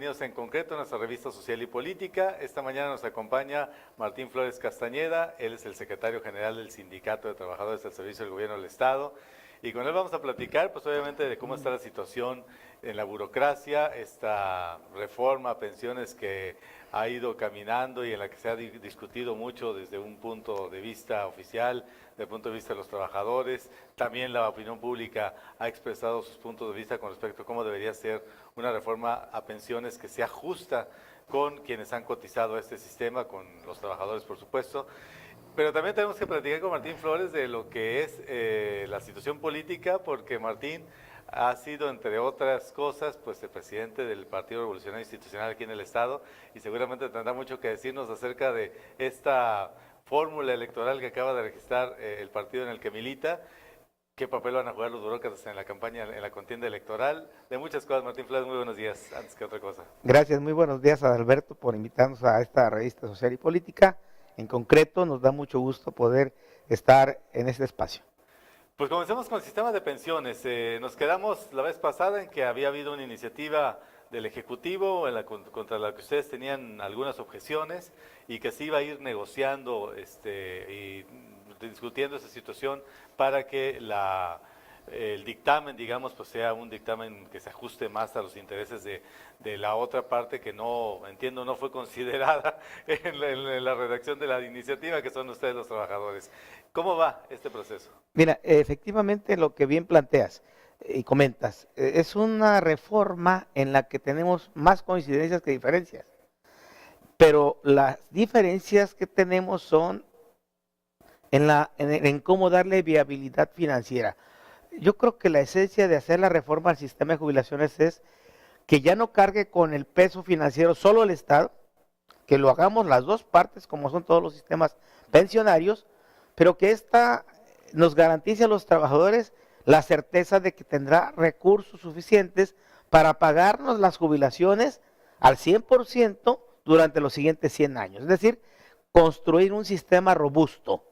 bienvenidos En Concreto a nuestra revista Social y Política. Esta mañana nos acompaña Martín Flores Castañeda, él es el secretario general del Sindicato de Trabajadores del Servicio del Gobierno del Estado. Y con él vamos a platicar, pues obviamente, de cómo está la situación en la burocracia, esta reforma a pensiones que ha ido caminando y en la que se ha discutido mucho desde un punto de vista oficial, desde el punto de vista de los trabajadores. También la opinión pública ha expresado sus puntos de vista con respecto a cómo debería ser una reforma a pensiones que sea justa con quienes han cotizado a este sistema, con los trabajadores, por supuesto. Pero también tenemos que platicar con Martín Flores de lo que es la situación política, porque Martín ha sido, entre otras cosas, pues el presidente del Partido Revolucionario Institucional aquí en el Estado, y seguramente tendrá mucho que decirnos acerca de esta fórmula electoral que acaba de registrar el partido en el que milita. ¿Qué papel van a jugar los burócratas en la campaña, en la contienda electoral? De muchas cosas. Martín Flores, muy buenos días, antes que otra cosa. Gracias, muy buenos días, Adalberto, por invitarnos a esta revista Social y Política. En concreto, nos da mucho gusto poder estar en este espacio. Pues comencemos con el sistema de pensiones. Nos quedamos la vez pasada en que había habido una iniciativa del Ejecutivo contra la que ustedes tenían algunas objeciones y que se iba a ir negociando y discutiendo esa situación para que el dictamen, digamos, pues sea un dictamen que se ajuste más a los intereses de la otra parte que no, entiendo, no fue considerada en la redacción de la iniciativa, que son ustedes los trabajadores. ¿Cómo va este proceso? Mira, efectivamente lo que bien planteas y comentas, es una reforma en la que tenemos más coincidencias que diferencias, pero las diferencias que tenemos son en cómo darle viabilidad financiera. Yo creo que la esencia de hacer la reforma al sistema de jubilaciones es que ya no cargue con el peso financiero solo el Estado, que lo hagamos las dos partes como son todos los sistemas pensionarios, pero que esta nos garantice a los trabajadores la certeza de que tendrá recursos suficientes para pagarnos las jubilaciones al 100% durante los siguientes 100 años. Es decir, construir un sistema robusto.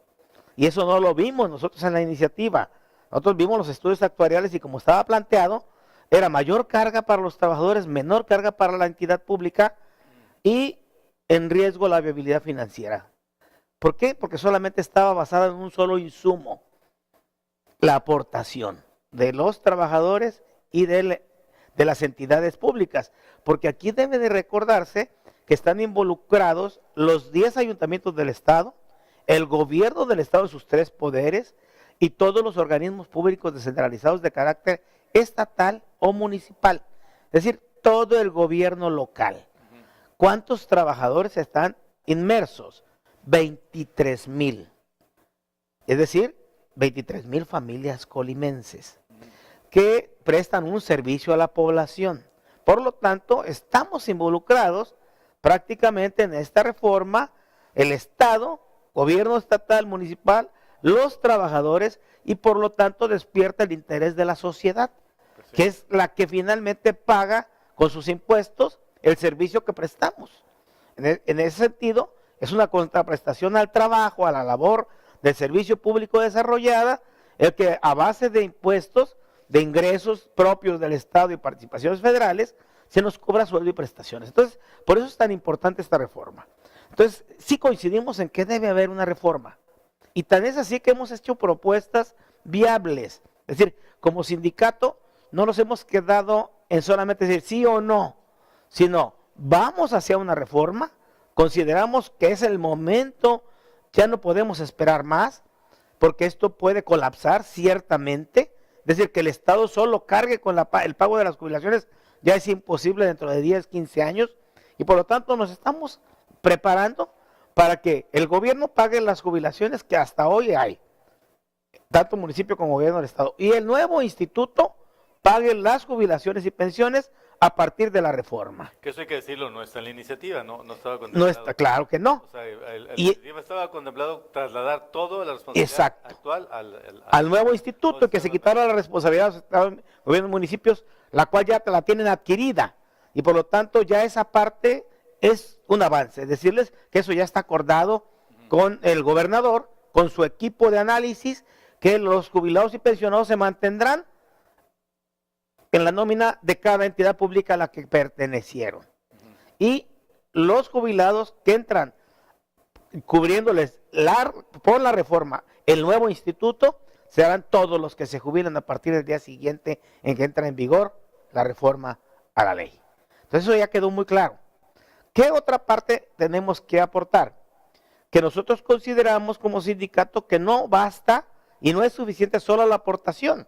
Y eso no lo vimos nosotros en la iniciativa. Nosotros vimos los estudios actuariales y como estaba planteado, era mayor carga para los trabajadores, menor carga para la entidad pública y en riesgo la viabilidad financiera. ¿Por qué? Porque solamente estaba basada en un solo insumo, la aportación de los trabajadores y de las entidades públicas. Porque aquí debe de recordarse que están involucrados los 10 ayuntamientos del Estado, el gobierno del Estado en sus 3 poderes, y todos los organismos públicos descentralizados de carácter estatal o municipal, es decir, todo el gobierno local. ¿Cuántos trabajadores están inmersos? 23,000, es decir, 23,000 familias colimenses que prestan un servicio a la población. Por lo tanto, estamos involucrados prácticamente en esta reforma, el Estado, gobierno estatal, municipal, los trabajadores, y por lo tanto despierta el interés de la sociedad, pues sí, que es la que finalmente paga con sus impuestos el servicio que prestamos. En ese sentido, es una contraprestación al trabajo, a la labor del servicio público desarrollada, el que a base de impuestos, de ingresos propios del Estado y participaciones federales, se nos cobra sueldo y prestaciones. Entonces, por eso es tan importante esta reforma. Entonces, sí coincidimos en que debe haber una reforma. Y tan es así que hemos hecho propuestas viables. Es decir, como sindicato no nos hemos quedado en solamente decir sí o no, sino vamos hacia una reforma, consideramos que es el momento, ya no podemos esperar más, porque esto puede colapsar ciertamente. Es decir, que el Estado solo cargue con el pago de las jubilaciones ya es imposible dentro de 10, 15 años, y por lo tanto nos estamos preparando para que el gobierno pague las jubilaciones que hasta hoy hay, tanto municipio como gobierno del Estado, y el nuevo instituto pague las jubilaciones y pensiones a partir de la reforma. Que eso hay que decirlo, no está en la iniciativa, no estaba contemplado. No está, claro que no. O sea, la iniciativa estaba contemplado trasladar toda la responsabilidad actual al nuevo instituto, que se quitara la responsabilidad de los gobiernos municipios, la cual ya la tienen adquirida, y por lo tanto ya esa parte es un avance. Decirles que eso ya está acordado con el gobernador, con su equipo de análisis, que los jubilados y pensionados se mantendrán en la nómina de cada entidad pública a la que pertenecieron. y los jubilados que entran cubriéndoles por la reforma el nuevo instituto serán todos los que se jubilan a partir del día siguiente en que entra en vigor la reforma a la ley. Entonces eso ya quedó muy claro. ¿Qué otra parte tenemos que aportar? Que nosotros consideramos como sindicato que no basta y no es suficiente solo la aportación,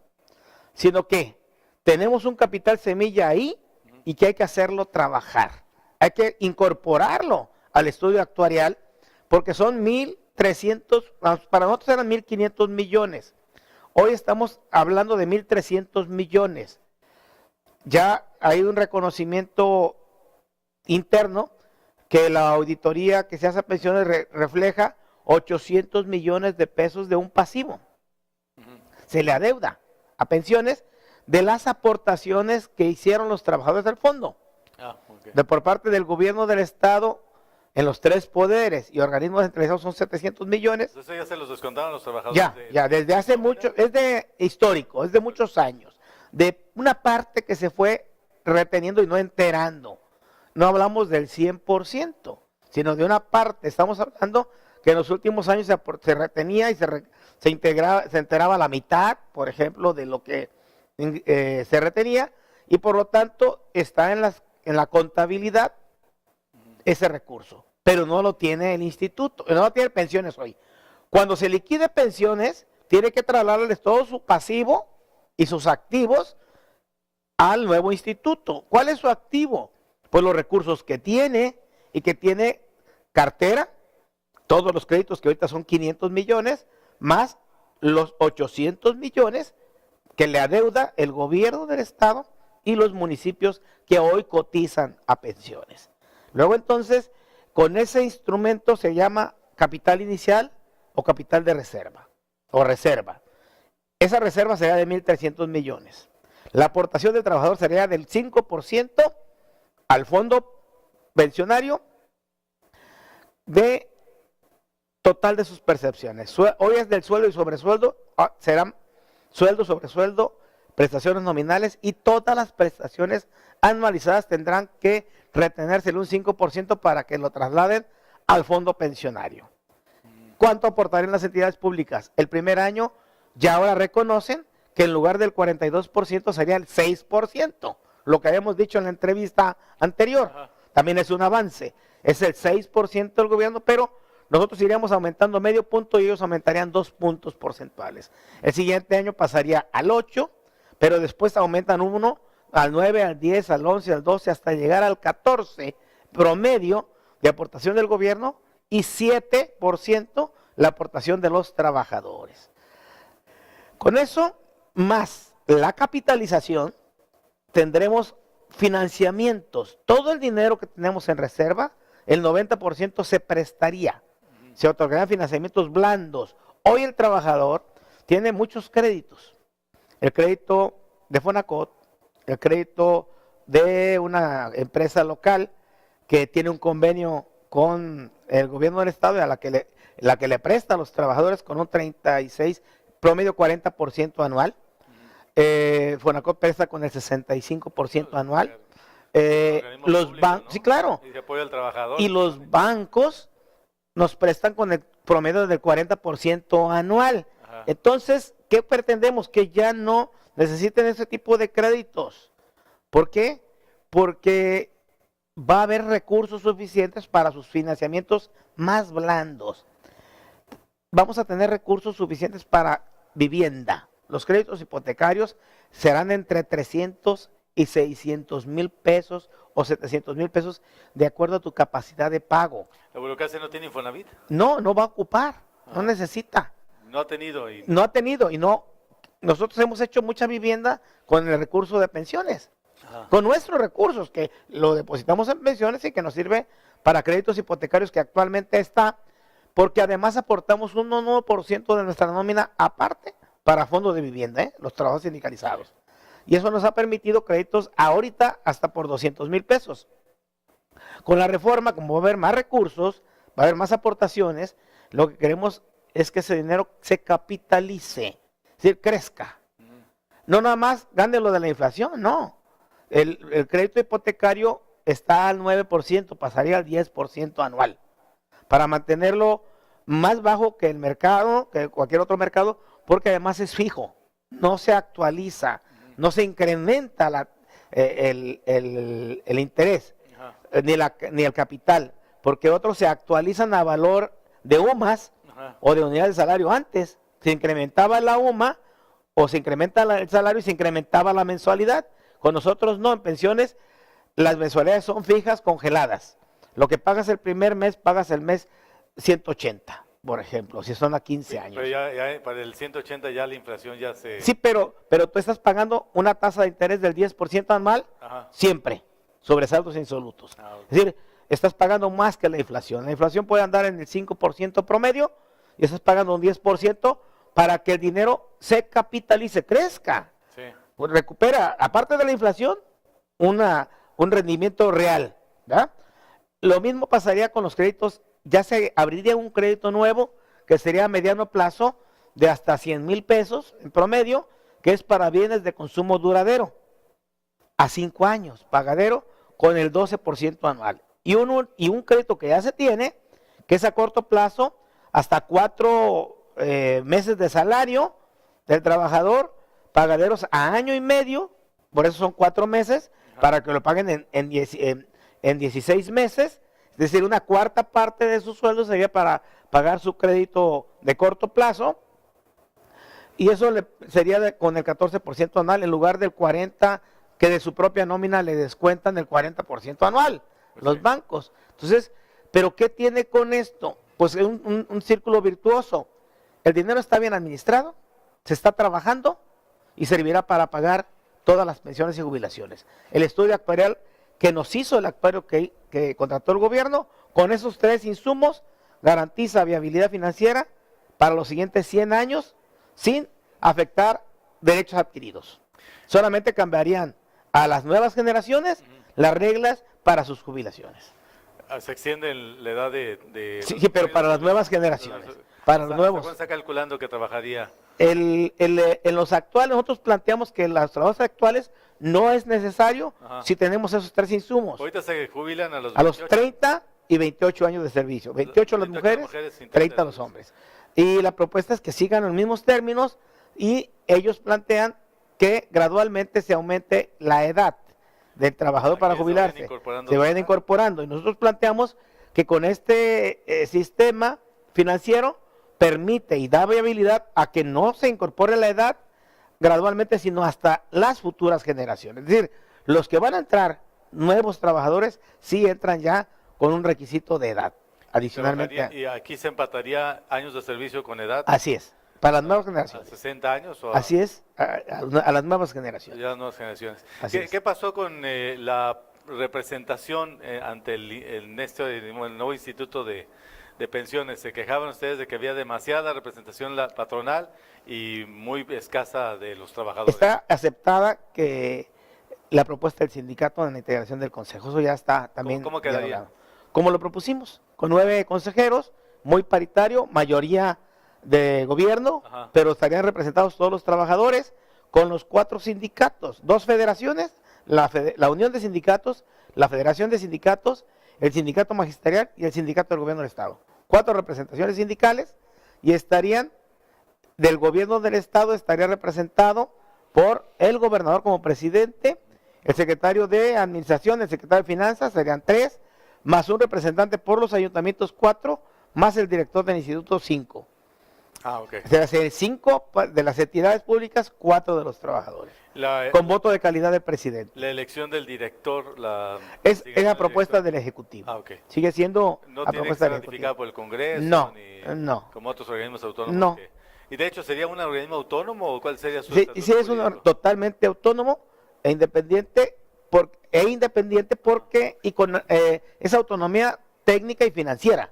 sino que tenemos un capital semilla ahí y que hay que hacerlo trabajar. Hay que incorporarlo al estudio actuarial porque son 1.300, para nosotros eran 1.500 millones. Hoy estamos hablando de 1.300 millones. Ya hay un reconocimiento interno que la auditoría que se hace a pensiones refleja 800 millones de pesos de un pasivo. Se le adeuda a pensiones de las aportaciones que hicieron los trabajadores del fondo. Por parte del gobierno del estado, en los 3 poderes y organismos centralizados son 700 millones. Eso ya se los descontaron los trabajadores. Ya, desde hace mucho, es de histórico, es de muchos años. De una parte que se fue reteniendo y no enterando. No hablamos del 100%, sino de una parte. Estamos hablando que en los últimos años se retenía y se enteraba la mitad, por ejemplo, de lo que se retenía, y por lo tanto está en la contabilidad ese recurso, pero no lo tiene el instituto, no lo tiene pensiones hoy. Cuando se liquide pensiones, tiene que trasladarles todo su pasivo y sus activos al nuevo instituto. ¿Cuál es su activo? Pues los recursos que tiene y que tiene cartera, todos los créditos que ahorita son 500 millones, más los 800 millones que le adeuda el gobierno del estado y los municipios que hoy cotizan a pensiones. Luego entonces, con ese instrumento se llama capital inicial o capital de reserva, o reserva. Esa reserva sería de 1.300 millones. La aportación del trabajador sería del 5% al fondo pensionario de total de sus percepciones. Hoy es del sueldo y sobresueldo, serán sueldo, sobresueldo, prestaciones nominales y todas las prestaciones anualizadas tendrán que retenerse un 5% para que lo trasladen al fondo pensionario. ¿Cuánto aportarían las entidades públicas? El primer año ya ahora reconocen que en lugar del 42% sería el 6%, lo que habíamos dicho en la entrevista anterior. También es un avance, es el 6% del gobierno, pero nosotros iríamos aumentando medio punto y ellos aumentarían 2 puntos porcentuales. El siguiente año pasaría al 8%, pero después aumentan 1, al 9, al 10, al 11, al 12, hasta llegar al 14% promedio de aportación del gobierno y 7% la aportación de los trabajadores. Con eso, más la capitalización, tendremos financiamientos. Todo el dinero que tenemos en reserva, el 90% se prestaría. Se otorgarían financiamientos blandos. Hoy el trabajador tiene muchos créditos. El crédito de Fonacot, el crédito de una empresa local que tiene un convenio con el gobierno del estado y a la que le presta a los trabajadores con un 36, promedio 40% anual. Fonacot presta con el 65% anual. Los bancos, ¿no? Sí, claro. Y se apoya al trabajador. Y los bancos nos prestan con el promedio del 40% anual. Ajá. Entonces, ¿qué pretendemos? Que ya no necesiten ese tipo de créditos. ¿Por qué? Porque va a haber recursos suficientes para sus financiamientos más blandos. Vamos a tener recursos suficientes para vivienda. Los créditos hipotecarios serán entre 300 y 600 mil pesos o 700 mil pesos de acuerdo a tu capacidad de pago. ¿La burocracia no tiene Infonavit? No, no va a ocupar, no necesita. No ha tenido. No ha tenido y no. Nosotros hemos hecho mucha vivienda con el recurso de pensiones, con nuestros recursos que lo depositamos en pensiones y que nos sirve para créditos hipotecarios que actualmente está, porque además aportamos un 1% de nuestra nómina aparte para fondos de vivienda, los trabajos sindicalizados. Y eso nos ha permitido créditos ahorita hasta por 200 mil pesos. Con la reforma, como va a haber más recursos, va a haber más aportaciones, lo que queremos es que ese dinero se capitalice, es decir, crezca. No nada más gane lo de la inflación, no. El crédito hipotecario está al 9%, pasaría al 10% anual, para mantenerlo más bajo que el mercado, que cualquier otro mercado, porque además es fijo, no se actualiza, no se incrementa el interés, ni el capital, porque otros se actualizan a valor de UMAS o de unidades de salario. Antes se incrementaba la UMA o se incrementa el salario y se incrementaba la mensualidad. Con nosotros no, en pensiones las mensualidades son fijas, congeladas. Lo que pagas el primer mes, pagas el mes 180, por ejemplo, si son a 15 años. Pero ya para el 180 ya la inflación ya se... Sí, pero tú estás pagando una tasa de interés del 10% anual siempre, sobre saldos insolutos. Okay. Es decir, estás pagando más que la inflación. La inflación puede andar en el 5% promedio y estás pagando un 10% para que el dinero se capitalice, crezca. Sí. Pues recupera, aparte de la inflación, un rendimiento real, ¿verdad? Lo mismo pasaría con los créditos. Ya se abriría un crédito nuevo que sería a mediano plazo de hasta 100,000 pesos en promedio, que es para bienes de consumo duradero, a 5 años, pagadero con el 12% anual. Y un crédito que ya se tiene, que es a corto plazo, hasta 4 meses de salario del trabajador, pagaderos a año y medio, por eso son 4 meses, para que lo paguen en 16 meses, es decir, una cuarta parte de su sueldo sería para pagar su crédito de corto plazo, y eso sería con el 14% anual, en lugar del 40% que de su propia nómina le descuentan el 40% anual, los bancos. Entonces, ¿pero qué tiene con esto? Pues un círculo virtuoso. El dinero está bien administrado, se está trabajando y servirá para pagar todas las pensiones y jubilaciones. El estudio actuarial que nos hizo el actuario que contrató el gobierno, con esos 3 insumos, garantiza viabilidad financiera para los siguientes 100 años sin afectar derechos adquiridos. Solamente cambiarían a las nuevas generaciones las reglas para sus jubilaciones. Se extiende la edad de sí, pero para las nuevas generaciones. Para los nuevos. ¿Cuánto está calculando que trabajaría? En los actuales, nosotros planteamos que en los trabajos actuales no es necesario si tenemos esos 3 insumos. Ahorita se jubilan a los 28. A los 30 y 28 años de servicio. 28 a las mujeres, 30 a los hombres. Y la propuesta es que sigan los mismos términos y ellos plantean que gradualmente se aumente la edad del trabajador para jubilarse. Se vayan incorporando. Y nosotros planteamos que con este sistema financiero permite y da viabilidad a que no se incorpore la edad gradualmente, sino hasta las futuras generaciones. Es decir, los que van a entrar, nuevos trabajadores, sí entran ya con un requisito de edad. Adicionalmente. ¿Y aquí se empataría años de servicio con edad? Así es, para las nuevas generaciones. ¿A 60 años? O así es, a las nuevas generaciones. Ya las nuevas generaciones. ¿Qué pasó con la representación ante el nuevo instituto de pensiones? Se quejaban ustedes de que había demasiada representación patronal y muy escasa de los trabajadores. Está aceptada que la propuesta del sindicato en la integración del consejo, eso ya está también. ¿Cómo quedaría? Como lo propusimos, con 9 consejeros, muy paritario, mayoría de gobierno, pero estarían representados todos los trabajadores con los 4 sindicatos, 2 federaciones, la Unión de Sindicatos, la Federación de Sindicatos, el Sindicato Magisterial y el Sindicato del Gobierno del Estado. 4 representaciones sindicales y estarían, del gobierno del Estado estaría representado por el gobernador como presidente, el secretario de Administración, el secretario de Finanzas, serían 3, más un representante por los ayuntamientos 4, más el director del instituto 5. Ok. O sea, 5 de las entidades públicas, 4 de los trabajadores. Con voto de calidad del presidente. La elección del director es la propuesta del Ejecutivo. Okay. Sigue siendo no la propuesta del Ejecutivo. ¿No tiene que ser ratificada por el Congreso? No. Como otros organismos autónomos. No. ¿Y de hecho sería un organismo autónomo o cuál sería su estatuto? Sí, es totalmente autónomo e independiente, porque y con esa autonomía técnica y financiera.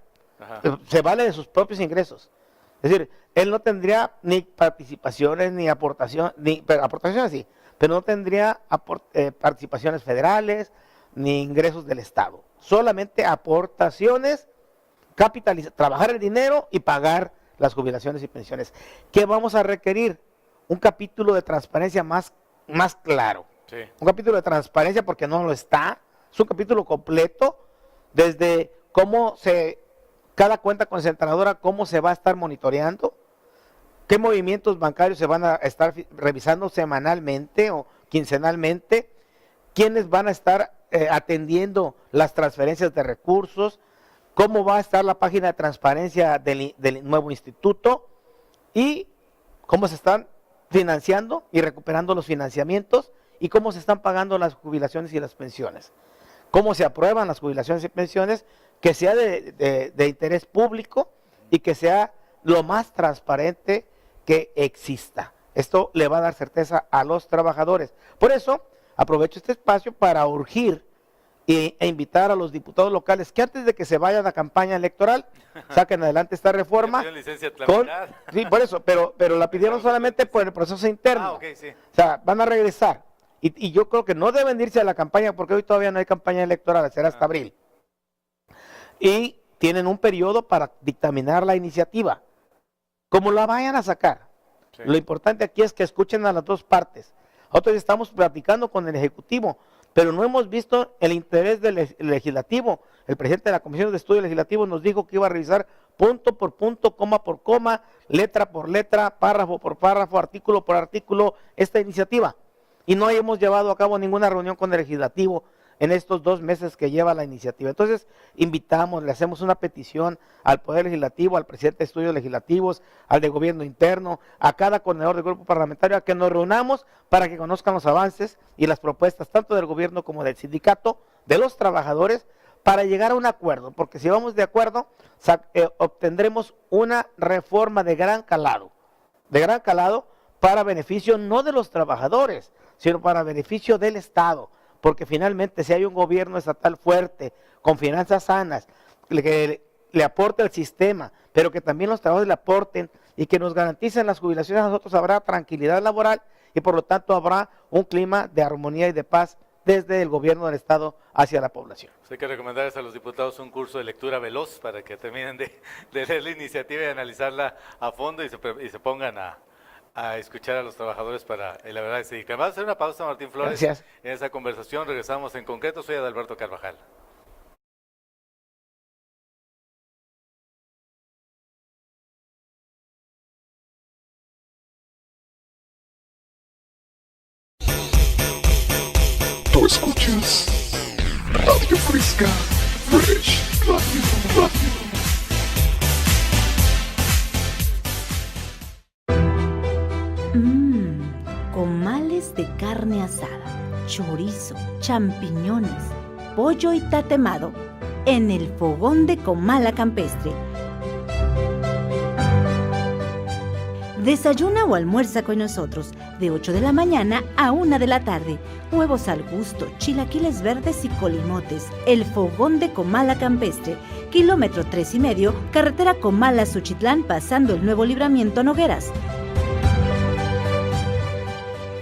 Se vale de sus propios ingresos. Es decir, él no tendría ni participaciones, ni aportaciones, aportaciones sí, pero no tendría participaciones federales, ni ingresos del Estado. Solamente aportaciones, trabajar el dinero y pagar las jubilaciones y pensiones. ¿Qué vamos a requerir? Un capítulo de transparencia más claro. Sí. Un capítulo de transparencia porque no lo está. es un capítulo completo, desde cada cuenta concentradora, cómo se va a estar monitoreando, qué movimientos bancarios se van a estar revisando semanalmente o quincenalmente, quiénes van a estar atendiendo las transferencias de recursos, cómo va a estar la página de transparencia del nuevo instituto y cómo se están financiando y recuperando los financiamientos y cómo se están pagando las jubilaciones y las pensiones. Cómo se aprueban las jubilaciones y pensiones, que sea de interés público y que sea lo más transparente que exista. Esto le va a dar certeza a los trabajadores. Por eso, aprovecho este espacio para urgir e invitar a los diputados locales que antes de que se vayan a campaña electoral, saquen adelante esta reforma. Sí, por eso, pero la pidieron solamente por el proceso interno. Okay, sí. O sea, van a regresar. Y yo creo que no deben irse a la campaña porque hoy todavía no hay campaña electoral, será hasta abril. Y tienen un periodo para dictaminar la iniciativa. Como la vayan a sacar. Sí. Lo importante aquí es que escuchen a las dos partes. Nosotros estamos platicando con el Ejecutivo, pero no hemos visto el interés del Legislativo. El presidente de la Comisión de Estudio Legislativo nos dijo que iba a revisar punto por punto, coma por coma, letra por letra, párrafo por párrafo, artículo por artículo, esta iniciativa. Y no hemos llevado a cabo ninguna reunión con el Legislativo en estos 2 meses que lleva la iniciativa. Entonces, invitamos, le hacemos una petición al Poder Legislativo, al presidente de Estudios Legislativos, al de Gobierno Interno, a cada coordinador del grupo parlamentario, a que nos reunamos para que conozcan los avances y las propuestas, tanto del gobierno como del sindicato, de los trabajadores, para llegar a un acuerdo, porque si vamos de acuerdo, obtendremos una reforma de gran calado para beneficio no de los trabajadores, sino para beneficio del Estado, porque finalmente si hay un gobierno estatal fuerte, con finanzas sanas, que le aporte al sistema, pero que también los trabajadores le aporten y que nos garanticen las jubilaciones, a nosotros habrá tranquilidad laboral y por lo tanto habrá un clima de armonía y de paz desde el gobierno del Estado hacia la población. Hay que recomendarles a los diputados un curso de lectura veloz para que terminen de leer la iniciativa y analizarla a fondo y se pongan a escuchar a los trabajadores para la verdad se dedican. Vamos a hacer una pausa, Martín Flores. Gracias. En esa conversación regresamos en concreto. Soy Adalberto Carvajal. Tú escuchas Radio Fresca, Fresh Radio. Comales de carne asada, chorizo, champiñones, pollo y tatemado en el fogón de Comala Campestre. Desayuna o almuerza con nosotros de 8 de la mañana a 1 de la tarde. Huevos al gusto, chilaquiles verdes y colimotes. El fogón de Comala Campestre. Kilómetro 3,5, carretera Comala-Suchitlán, pasando el nuevo libramiento Nogueras.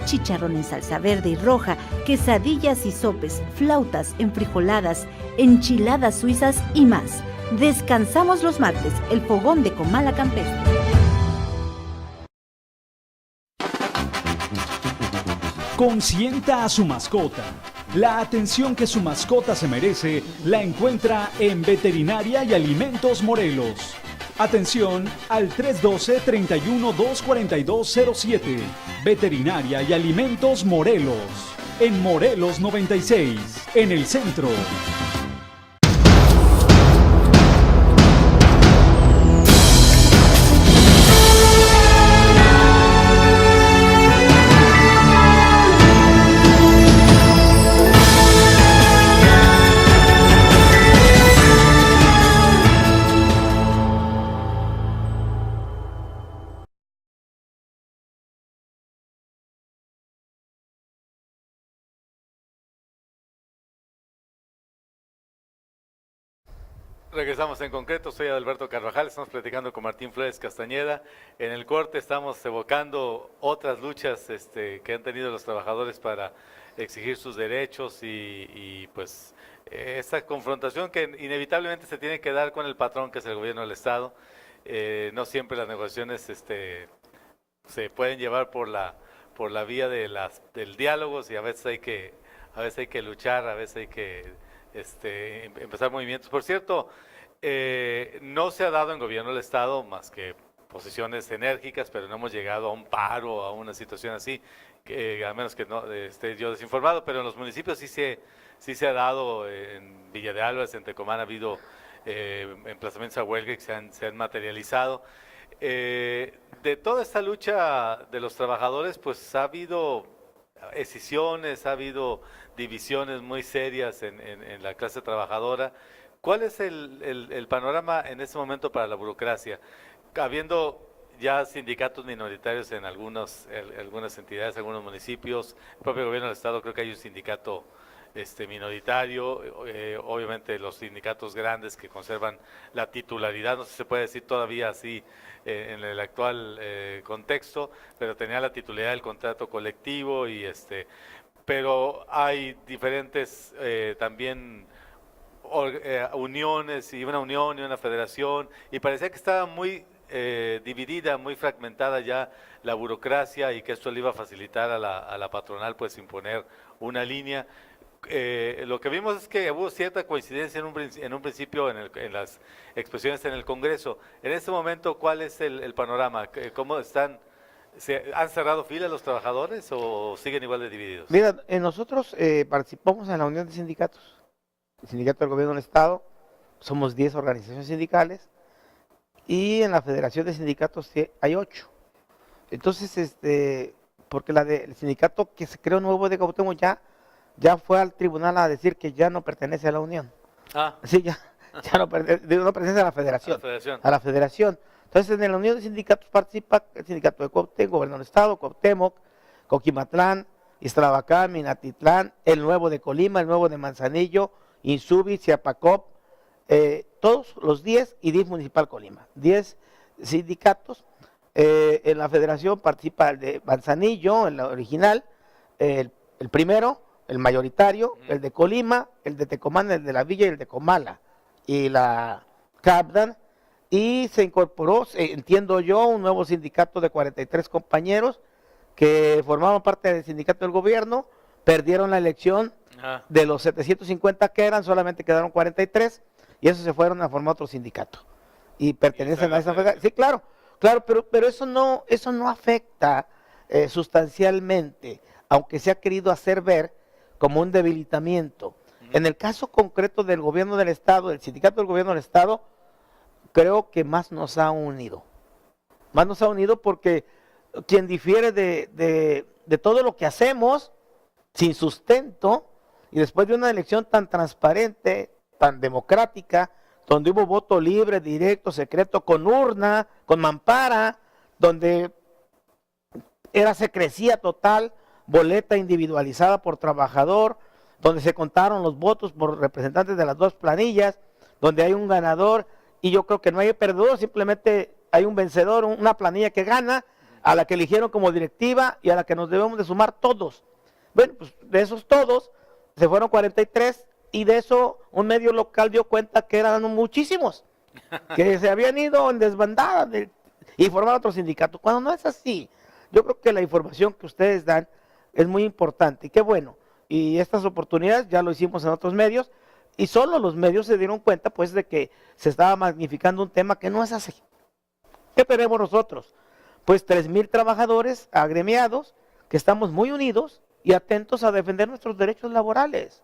Chicharrón en salsa verde y roja, quesadillas y sopes, flautas, enfrijoladas, enchiladas suizas y más. Descansamos los martes, el fogón de Comala Campestre. Consienta a su mascota. La atención que su mascota se merece la encuentra en Veterinaria y Alimentos Morelos. Atención al 312-31-24207. Veterinaria y Alimentos Morelos. En Morelos 96, en el centro. Regresamos en concreto, soy Adalberto Carvajal, estamos platicando con Martín Flores Castañeda. En el corte estamos evocando otras luchas que han tenido los trabajadores para exigir sus derechos y pues esta confrontación que inevitablemente se tiene que dar con el patrón que es el gobierno del Estado. No siempre las negociaciones se pueden llevar por la vía del diálogo y a veces hay que a veces hay que luchar, a veces hay que empezar movimientos. Por cierto, no se ha dado en gobierno del Estado más que posiciones enérgicas, pero no hemos llegado a un paro, a una situación así, que a menos que no esté yo desinformado, pero en los municipios sí se ha dado, en Villa de Álvarez, en Tecomán ha habido emplazamientos a huelga que se han materializado. De toda esta lucha de los trabajadores, pues ha habido escisiones, ha habido divisiones muy serias en la clase trabajadora. ¿Cuál es el panorama en este momento para la burocracia? Habiendo ya sindicatos minoritarios en algunas entidades, algunos municipios, el propio gobierno del Estado creo que hay un sindicato minoritario, obviamente los sindicatos grandes que conservan la titularidad, no sé si se puede decir todavía así en el actual contexto, pero tenía la titularidad del contrato colectivo pero hay diferentes también uniones, y una unión y una federación, y parecía que estaba muy dividida, muy fragmentada ya la burocracia, y que esto le iba a facilitar a la patronal pues imponer una línea. Lo que vimos es que hubo cierta coincidencia en un principio en las expresiones en el Congreso. En este momento, ¿cuál es el panorama? ¿Cómo están? ¿Han cerrado filas los trabajadores o siguen igual de divididos? Mira, nosotros participamos en la Unión de Sindicatos, el Sindicato del Gobierno del Estado, somos 10 organizaciones sindicales, y en la Federación de Sindicatos hay 8. Entonces, porque el sindicato que se creó nuevo de Cuauhtémoc ya fue al tribunal a decir que ya no pertenece a la Unión. Sí, ya no pertenece a la Federación. A la Federación. Entonces, en la Unión de Sindicatos participa el sindicato de Cuauhtémoc, Gobierno del Estado, Cuauhtémoc, Coquimatlán, Iztlavacán, Minatitlán, el nuevo de Colima, el nuevo de Manzanillo, Insubi, Chiapacop, todos los 10 y 10 Municipal Colima. 10 sindicatos. En la Federación participa el de Manzanillo, el original, el primero, el mayoritario, el de Colima, el de Tecomán, el de la Villa y el de Comala, y la Capdan, y se incorporó, entiendo yo, un nuevo sindicato de 43 compañeros que formaban parte del sindicato del gobierno, perdieron la elección, de los 750 que eran, solamente quedaron 43, y esos se fueron a formar otro sindicato, y pertenecen a esa federación. Sí, claro, pero eso no afecta sustancialmente, aunque se ha querido hacer ver como un debilitamiento. En el caso concreto del gobierno del Estado, del sindicato del gobierno del Estado, creo que más nos ha unido. Más nos ha unido porque quien difiere de todo lo que hacemos, sin sustento, y después de una elección tan transparente, tan democrática, donde hubo voto libre, directo, secreto, con urna, con mampara, donde era secrecía total, boleta individualizada por trabajador, donde se contaron los votos por representantes de las dos planillas, donde hay un ganador, y yo creo que no hay perdedor, simplemente hay un vencedor, una planilla que gana, a la que eligieron como directiva y a la que nos debemos de sumar todos. Bueno, pues de esos todos, se fueron 43, y de eso un medio local dio cuenta que eran muchísimos, que se habían ido en desbandada y formaron otro sindicato, cuando no es así. Yo creo que la información que ustedes dan es muy importante, y qué bueno, y estas oportunidades ya lo hicimos en otros medios, y solo los medios se dieron cuenta pues de que se estaba magnificando un tema que no es así. ¿Qué tenemos nosotros? Pues 3,000 trabajadores agremiados que estamos muy unidos y atentos a defender nuestros derechos laborales,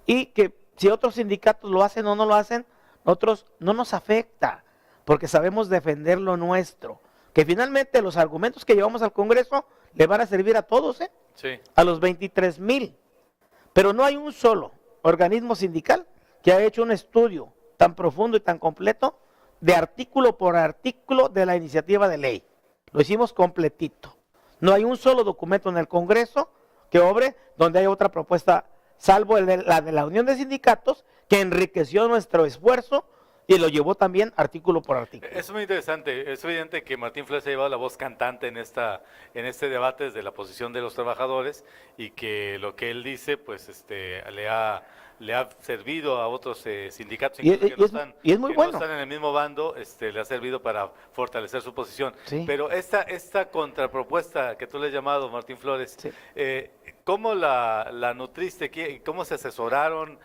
y que si otros sindicatos lo hacen o no lo hacen, nosotros no nos afecta, porque sabemos defender lo nuestro, que finalmente los argumentos que llevamos al Congreso le van a servir a todos, sí, a los 23,000, pero no hay un solo organismo sindical que haya hecho un estudio tan profundo y tan completo de artículo por artículo de la iniciativa de ley. Lo hicimos completito. No hay un solo documento en el Congreso que obre donde haya otra propuesta, salvo la de la Unión de Sindicatos, que enriqueció nuestro esfuerzo y lo llevó también artículo por artículo. Es muy interesante. Es evidente que Martín Flores ha llevado la voz cantante en este debate desde la posición de los trabajadores, y que lo que él dice pues le ha servido a otros sindicatos Y que no están en el mismo bando, le ha servido para fortalecer su posición. Sí. Pero esta contrapropuesta que tú le has llamado, Martín Flores, sí, ¿Cómo la nutriste? ¿Cómo se asesoraron?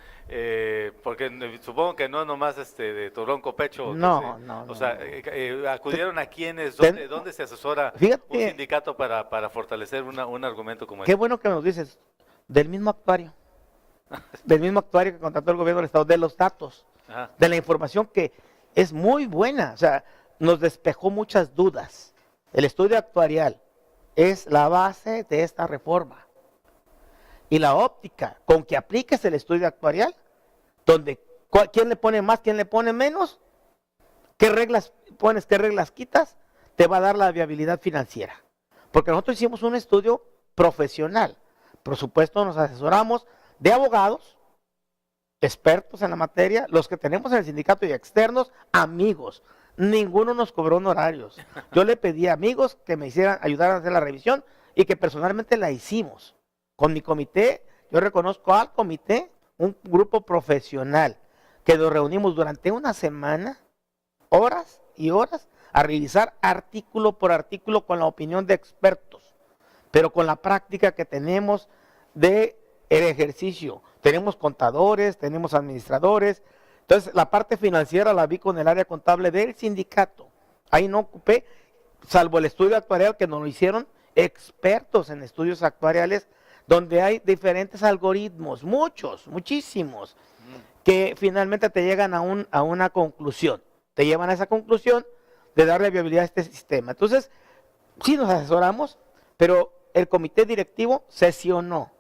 Porque supongo que no nomás de tu ronco pecho. No, que no, O no, sea, no. ¿acudieron a quiénes? Ten- ¿Dónde se asesora un Fíjate, sindicato para fortalecer un argumento como qué este? bueno que nos dices, del mismo actuario, del mismo actuario que contrató el gobierno del Estado, de los datos, Ajá. de la información que es muy buena, o sea, nos despejó muchas dudas. El estudio actuarial es la base de esta reforma. Y la óptica con que apliques el estudio actuarial, donde quién le pone más, quién le pone menos, qué reglas pones, qué reglas quitas, te va a dar la viabilidad financiera. Porque nosotros hicimos un estudio profesional. Por supuesto, nos asesoramos de abogados, expertos en la materia, los que tenemos en el sindicato y externos, amigos. Ninguno nos cobró honorarios. Yo le pedí a amigos que me ayudaran a hacer la revisión y que personalmente la hicimos. Con mi comité, yo reconozco al comité, un grupo profesional, que nos reunimos durante una semana, horas y horas, a revisar artículo por artículo con la opinión de expertos, pero con la práctica que tenemos de el ejercicio. Tenemos contadores, tenemos administradores. Entonces, la parte financiera la vi con el área contable del sindicato. Ahí no ocupé, salvo el estudio actuarial que nos lo hicieron expertos en estudios actuariales, donde hay diferentes algoritmos, muchísimos, que finalmente te llegan a una conclusión. Te llevan a esa conclusión de darle viabilidad a este sistema. Entonces, sí nos asesoramos, pero el comité directivo sesionó,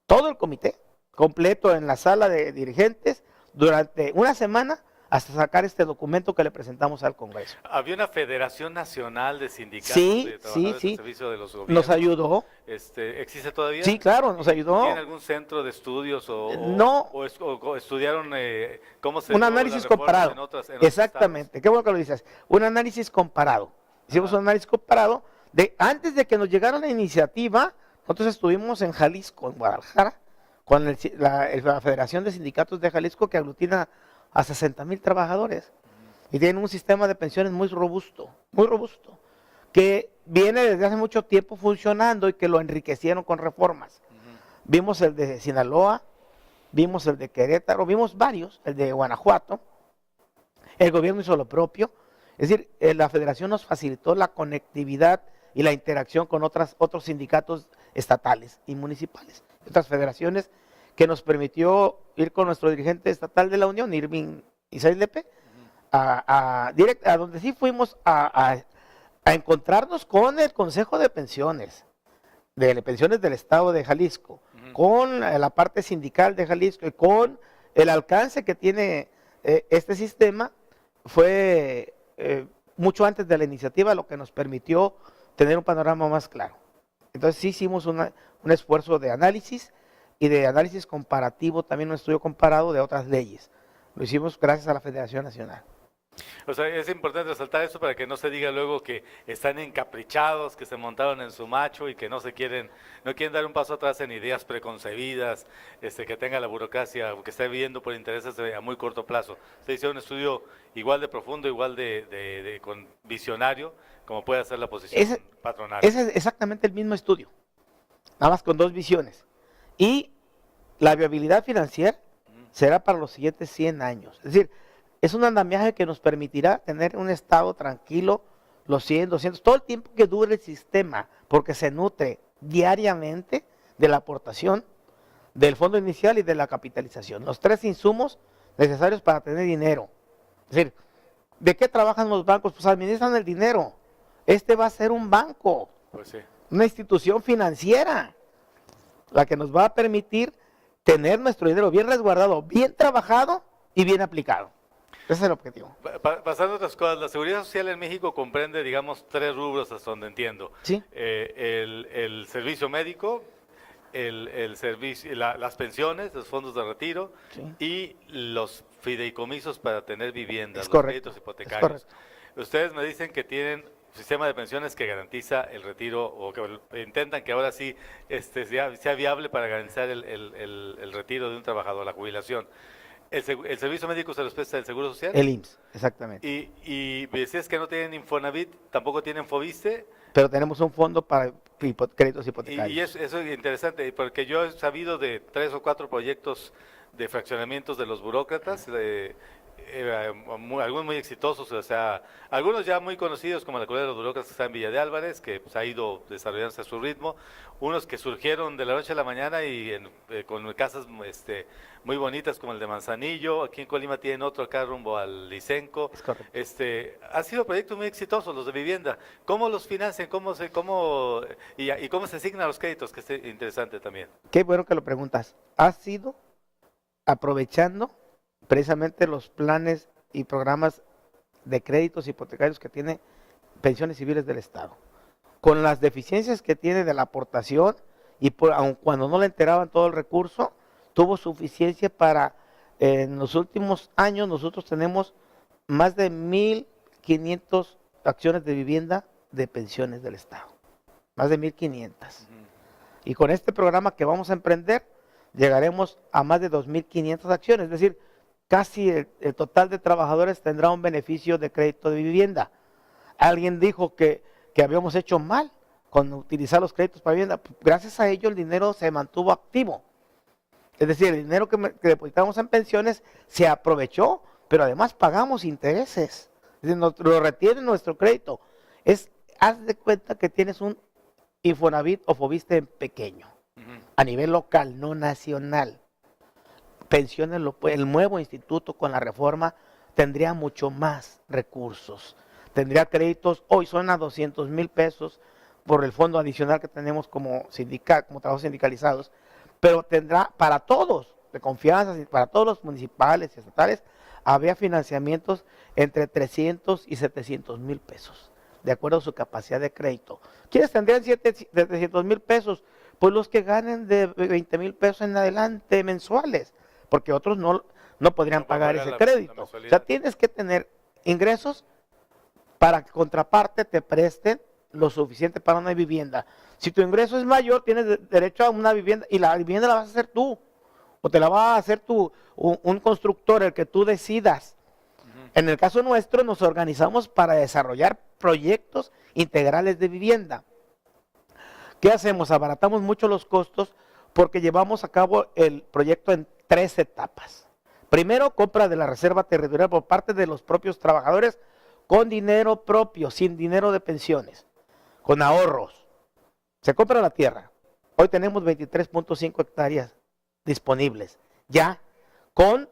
todo el comité completo en la sala de dirigentes durante una semana hasta sacar este documento que le presentamos al Congreso. Había una Federación Nacional de Sindicatos Sí, de Trabajadores sí, al Servicio de los Gobiernos. nos ayudó. ¿Existe todavía? Sí, claro, nos ayudó. ¿Tienen algún centro de estudios No. o estudiaron cómo se Un dio análisis la reforma comparado. en otros Exactamente, qué bueno que lo dices. Un análisis comparado. Hicimos un análisis comparado de antes de que nos llegara la iniciativa, nosotros estuvimos en Jalisco, en Guadalajara, con la Federación de Sindicatos de Jalisco, que aglutina a 60,000 trabajadores y tienen un sistema de pensiones muy robusto, que viene desde hace mucho tiempo funcionando y que lo enriquecieron con reformas. Vimos el de Sinaloa, vimos el de Querétaro, vimos varios, el de Guanajuato. El gobierno hizo lo propio, es decir, la federación nos facilitó la conectividad y la interacción con otros sindicatos estatales y municipales, otras federaciones, que nos permitió ir con nuestro dirigente estatal de la Unión, Irving Isaias Lepe, a donde sí fuimos a encontrarnos con el Consejo de Pensiones del Estado de Jalisco, con la parte sindical de Jalisco y con el alcance que tiene este sistema. Fue mucho antes de la iniciativa lo que nos permitió tener un panorama más claro. Entonces sí hicimos un esfuerzo de análisis y de análisis comparativo, también un estudio comparado de otras leyes. Lo hicimos gracias a la Federación Nacional. O sea, es importante resaltar eso para que no se diga luego que están encaprichados, que se montaron en su macho y que no quieren dar un paso atrás en ideas preconcebidas, que tenga la burocracia, que esté viendo por intereses a muy corto plazo. Se hizo un estudio igual de profundo, igual de con visionario, como puede hacer la posición patronal. Ese es exactamente el mismo estudio, nada más con dos visiones. Y la viabilidad financiera será para los siguientes 100 años. Es decir, es un andamiaje que nos permitirá tener un estado tranquilo los 100, 200, todo el tiempo que dure el sistema, porque se nutre diariamente de la aportación del fondo inicial y de la capitalización. Los tres insumos necesarios para tener dinero. Es decir, ¿de qué trabajan los bancos? Pues administran el dinero. Este va a ser un banco, Pues sí. una institución financiera, la que nos va a permitir tener nuestro dinero bien resguardado, bien trabajado y bien aplicado. Ese es el objetivo. Pasando a otras cosas, la seguridad social en México comprende, digamos, 3 rubros hasta donde entiendo. Sí. El servicio médico, el servicio, las pensiones, los fondos de retiro, Sí. y los fideicomisos para tener viviendas, Es los correcto, créditos es hipotecarios. correcto. Ustedes me dicen que tienen un sistema de pensiones que garantiza el retiro, o que intentan que ahora sí sea viable para garantizar el retiro de un trabajador, la jubilación. El servicio médico se los presta el Seguro Social. El IMSS, exactamente. Y decías que no tienen Infonavit, tampoco tienen Fobiste. Pero tenemos un fondo para créditos hipotecarios. Y eso es interesante, porque yo he sabido de 3 o 4 proyectos de fraccionamientos de los burócratas, algunos muy exitosos, o sea, algunos ya muy conocidos, como la Colonia de los Burócratas que está en Villa de Álvarez, que pues, ha ido desarrollándose a su ritmo, unos que surgieron de la noche a la mañana y con casas muy bonitas como el de Manzanillo. Aquí en Colima tienen otro acá rumbo al Licenco. Es correcto. Han sido proyectos muy exitosos los de vivienda. ¿Cómo los financian? ¿Cómo se asignan los créditos? Que es interesante también. Qué bueno que lo preguntas. Ha sido aprovechando precisamente los planes y programas de créditos hipotecarios que tiene Pensiones Civiles del Estado. Con las deficiencias que tiene de la aportación y aun cuando no le enteraban todo el recurso, tuvo suficiencia para, en los últimos años nosotros tenemos más de 1,500 acciones de vivienda de pensiones del Estado. Más de 1,500. Y con este programa que vamos a emprender, llegaremos a más de 2,500 acciones, es decir, casi el total de trabajadores tendrá un beneficio de crédito de vivienda. Alguien dijo que habíamos hecho mal con utilizar los créditos para vivienda. Gracias a ello el dinero se mantuvo activo. Es decir, el dinero que depositamos en pensiones se aprovechó, pero además pagamos intereses. Es decir, lo retiene nuestro crédito. Haz de cuenta que tienes un Infonavit o Fobiste en pequeño, a nivel local, no nacional. Pensiones, el nuevo instituto con la reforma tendría mucho más recursos. Tendría créditos, hoy son a 200,000 pesos por el fondo adicional que tenemos como trabajos sindicalizados, pero tendrá para todos, de confianza, para todos los municipales y estatales, había financiamientos entre 300 y 700,000 pesos, de acuerdo a su capacidad de crédito. ¿Quiénes tendrían 700,000 pesos? Pues los que ganen de 20,000 pesos en adelante mensuales, porque otros no podrían pagar ese crédito. O sea, tienes que tener ingresos para que contraparte te presten lo suficiente para una vivienda. Si tu ingreso es mayor, tienes derecho a una vivienda y la vivienda la vas a hacer tú, o te la va a hacer un constructor, el que tú decidas. En el caso nuestro nos organizamos para desarrollar proyectos integrales de vivienda. ¿Qué hacemos? Abaratamos mucho los costos porque llevamos a cabo el proyecto en 3 etapas. Primero, compra de la reserva territorial por parte de los propios trabajadores con dinero propio, sin dinero de pensiones, con ahorros. Se compra la tierra. Hoy tenemos 23.5 hectáreas disponibles, ya con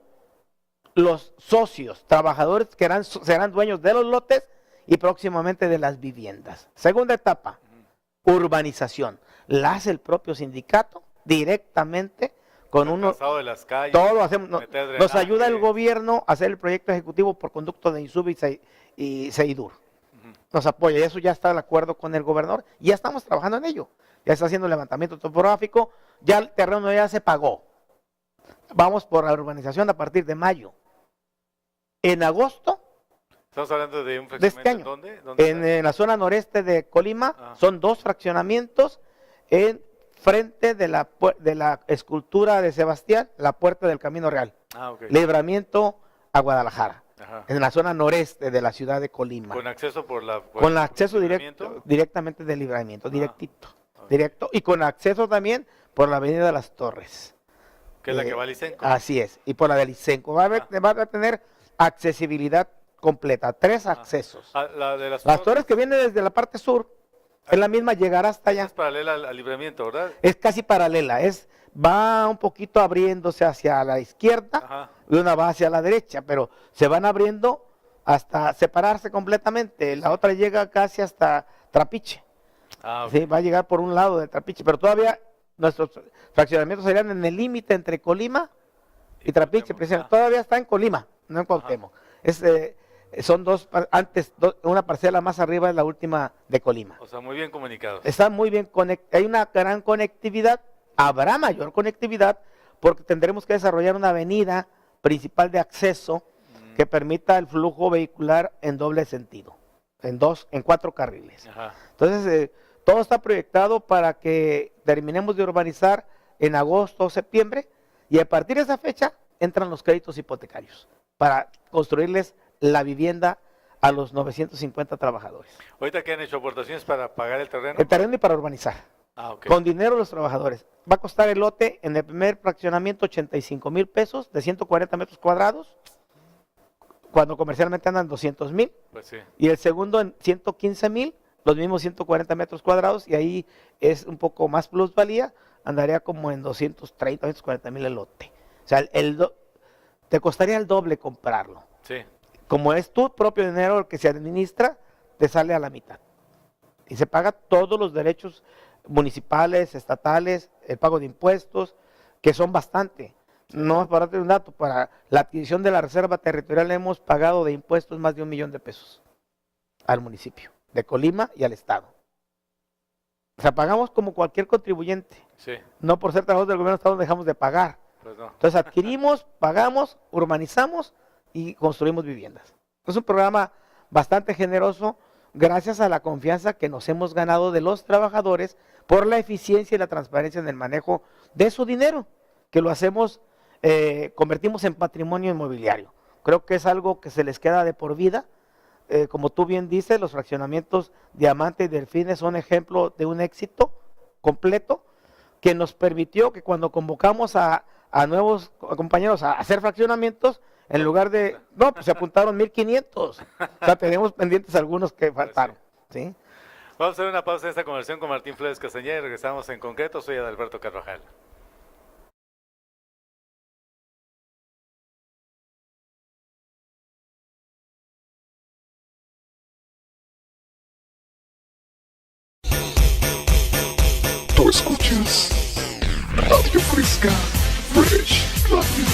los socios, trabajadores que serán dueños de los lotes y próximamente de las viviendas. Segunda etapa, urbanización. La hace el propio sindicato directamente con de las calles, todo lo hacemos. Nos ayuda el gobierno a hacer el proyecto ejecutivo por conducto de Insubi y Seidur. Nos apoya y eso ya está de acuerdo con el gobernador. Y ya estamos trabajando en ello. Ya está haciendo el levantamiento topográfico, ya el terreno ya se pagó. Vamos por la urbanización a partir de mayo. En agosto. Estamos hablando de un fraccionamiento de este año. ¿Dónde en la zona noreste de Colima son 2 fraccionamientos en frente de la escultura de Sebastián, la puerta del Camino Real. Okay. Libramiento a Guadalajara. En la zona noreste de la ciudad de Colima. Con acceso con acceso directamente del libramiento, directito. Directo, y con acceso también por la avenida de las Torres. Que es la que va a Licenco. Así es, y por la de Licenco. Va a tener accesibilidad completa, 3 accesos. La de las Torres que viene desde la parte sur, es la misma, llegará hasta allá. Es paralela al libramiento, ¿verdad? Es casi paralela, va un poquito abriéndose hacia la izquierda y una va hacia la derecha, pero se van abriendo hasta separarse completamente. La otra llega casi hasta Trapiche. Okay. Sí, va a llegar por un lado de Trapiche, pero todavía nuestros fraccionamientos serían en el límite entre Colima y Trapiche. Todavía está en Colima, no en Cuauhtémoc. Son una parcela más arriba es la última de Colima. O sea, muy bien comunicados. Están muy bien conectados, hay una gran conectividad, habrá mayor conectividad porque tendremos que desarrollar una avenida principal de acceso que permita el flujo vehicular en doble sentido, en 4 carriles. Entonces, todo está proyectado para que terminemos de urbanizar en agosto o septiembre y a partir de esa fecha entran los créditos hipotecarios para construirles la vivienda a los 950 trabajadores. Ahorita que han hecho aportaciones para pagar el terreno. El terreno y para urbanizar. Ah, ok. Con dinero de los trabajadores. Va a costar el lote en el primer fraccionamiento 85,000 pesos de 140 metros cuadrados, cuando comercialmente andan 200,000. Pues sí. Y el segundo en 115,000, los mismos 140 metros cuadrados, y ahí es un poco más plusvalía, andaría como en 230, 240,000 el lote. O sea, te costaría el doble comprarlo. Sí. Como es tu propio dinero el que se administra, te sale a la mitad. Y se paga todos los derechos municipales, estatales, el pago de impuestos, que son bastante. No, para darte un dato, para la adquisición de la reserva territorial hemos pagado de impuestos más de 1 millón de pesos al municipio de Colima y al estado. O sea, pagamos como cualquier contribuyente. Sí. No por ser trabajadores del gobierno del estado dejamos de pagar. Pues no. Entonces adquirimos, pagamos, urbanizamos y construimos viviendas. Es un programa bastante generoso gracias a la confianza que nos hemos ganado de los trabajadores por la eficiencia y la transparencia en el manejo de su dinero, que lo hacemos, convertimos en patrimonio inmobiliario. Creo que es algo que se les queda de por vida. Como tú bien dices, los fraccionamientos Diamante y Delfines son ejemplo de un éxito completo que nos permitió que cuando convocamos a nuevos compañeros a hacer fraccionamientos, en lugar de, no, pues se apuntaron 1,500. O sea, tenemos pendientes algunos que faltaron. ¿Sí? Vamos a hacer una pausa en esta conversación con Martín Flores Castañeda y regresamos en concreto. Soy Adalberto Carvajal. Tú escuchas Radio Fresca, Fresh Radio.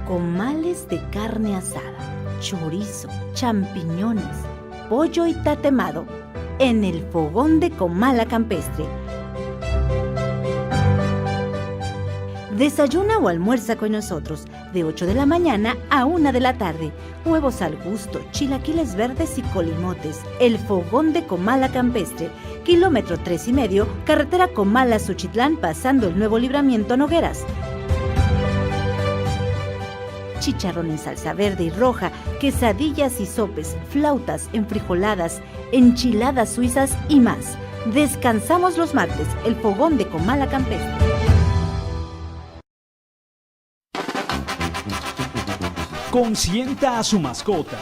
Comales de carne asada, chorizo, champiñones, pollo y tatemado en el fogón de Comala Campestre. Desayuna o almuerza con nosotros de 8 de la mañana a 1 de la tarde. Huevos al gusto, chilaquiles verdes y colimotes. El fogón de Comala Campestre. Kilómetro 3,5, carretera Comala-Suchitlán, pasando el nuevo libramiento Nogueras. Chicharrón en salsa verde y roja, quesadillas y sopes, flautas, enfrijoladas, enchiladas suizas y más. Descansamos los martes, el fogón de Comala Campestre. Consienta a su mascota.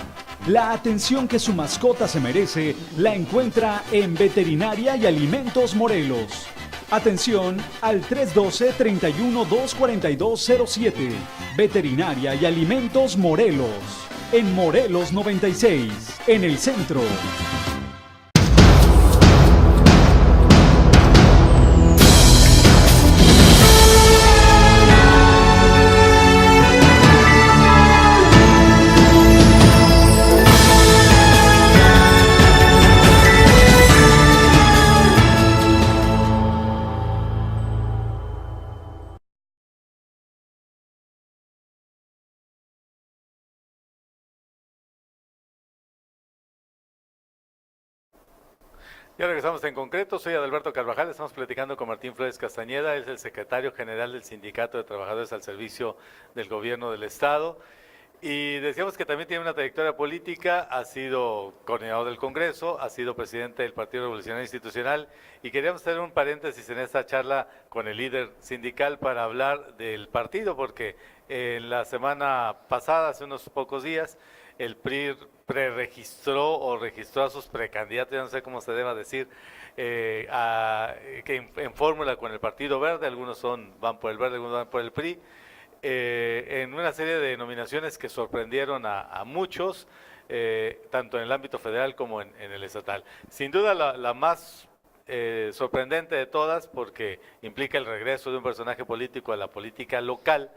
La atención que su mascota se merece la encuentra en Veterinaria y Alimentos Morelos. Atención al 312-31-24207. Veterinaria y Alimentos Morelos. En Morelos 96, en el centro. Ya regresamos en concreto, soy Adalberto Carvajal, estamos platicando con Martín Flores Castañeda, es el secretario general del Sindicato de Trabajadores al Servicio del Gobierno del Estado. Y decíamos que también tiene una trayectoria política, ha sido coordinador del Congreso, ha sido presidente del Partido Revolucionario Institucional y queríamos hacer un paréntesis en esta charla con el líder sindical para hablar del partido, porque en la semana pasada, hace unos pocos días, el PRI preregistró o registró a sus precandidatos, ya no sé cómo se deba decir, que en fórmula con el Partido Verde, algunos van por el Verde, algunos van por el PRI, en una serie de nominaciones que sorprendieron a muchos, tanto en el ámbito federal como en el estatal. Sin duda la más sorprendente de todas, porque implica el regreso de un personaje político a la política local,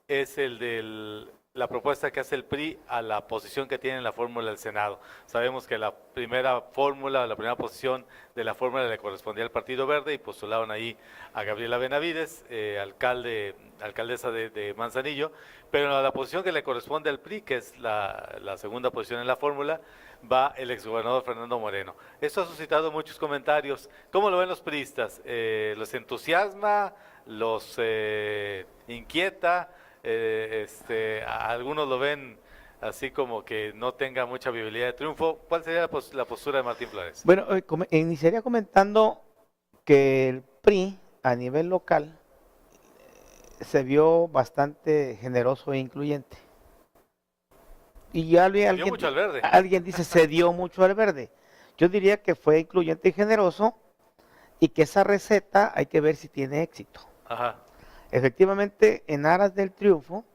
es el del la propuesta que hace el PRI a la posición que tiene en la fórmula del Senado. Sabemos que la primera fórmula, la primera posición de la fórmula le correspondía al Partido Verde y postularon ahí a Gabriela Benavides, alcaldesa de Manzanillo, pero a la posición que le corresponde al PRI, que es la segunda posición en la fórmula, va el exgobernador Fernando Moreno. Esto ha suscitado muchos comentarios. ¿Cómo lo ven los priistas? ¿Los entusiasma? ¿Los inquieta? Algunos lo ven así como que no tenga mucha viabilidad de triunfo. ¿Cuál sería la postura de Martín Flores? Bueno, iniciaría comentando que el PRI a nivel local se vio bastante generoso e incluyente. Y ya Dio mucho al Verde. Alguien dice se dio mucho al Verde. Yo diría que fue incluyente y generoso y que esa receta hay que ver si tiene éxito. Ajá. Efectivamente, en aras del triunfo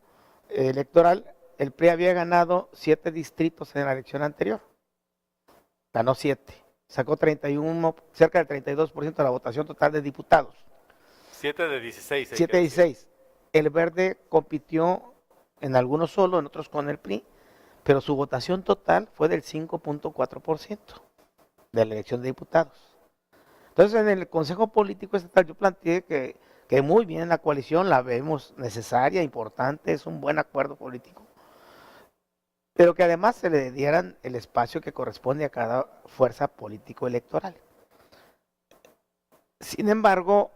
electoral, el PRI había ganado 7 distritos en la elección anterior. Ganó 7. Sacó 31, cerca del 32% de la votación total de diputados. 7 de 16. 7 de 16. El Verde compitió en algunos solo, en otros con el PRI, pero su votación total fue del 5.4% de la elección de diputados. Entonces, en el Consejo Político Estatal yo planteé que muy bien la coalición la vemos necesaria, importante, es un buen acuerdo político, pero que además se le dieran el espacio que corresponde a cada fuerza político-electoral. Sin embargo,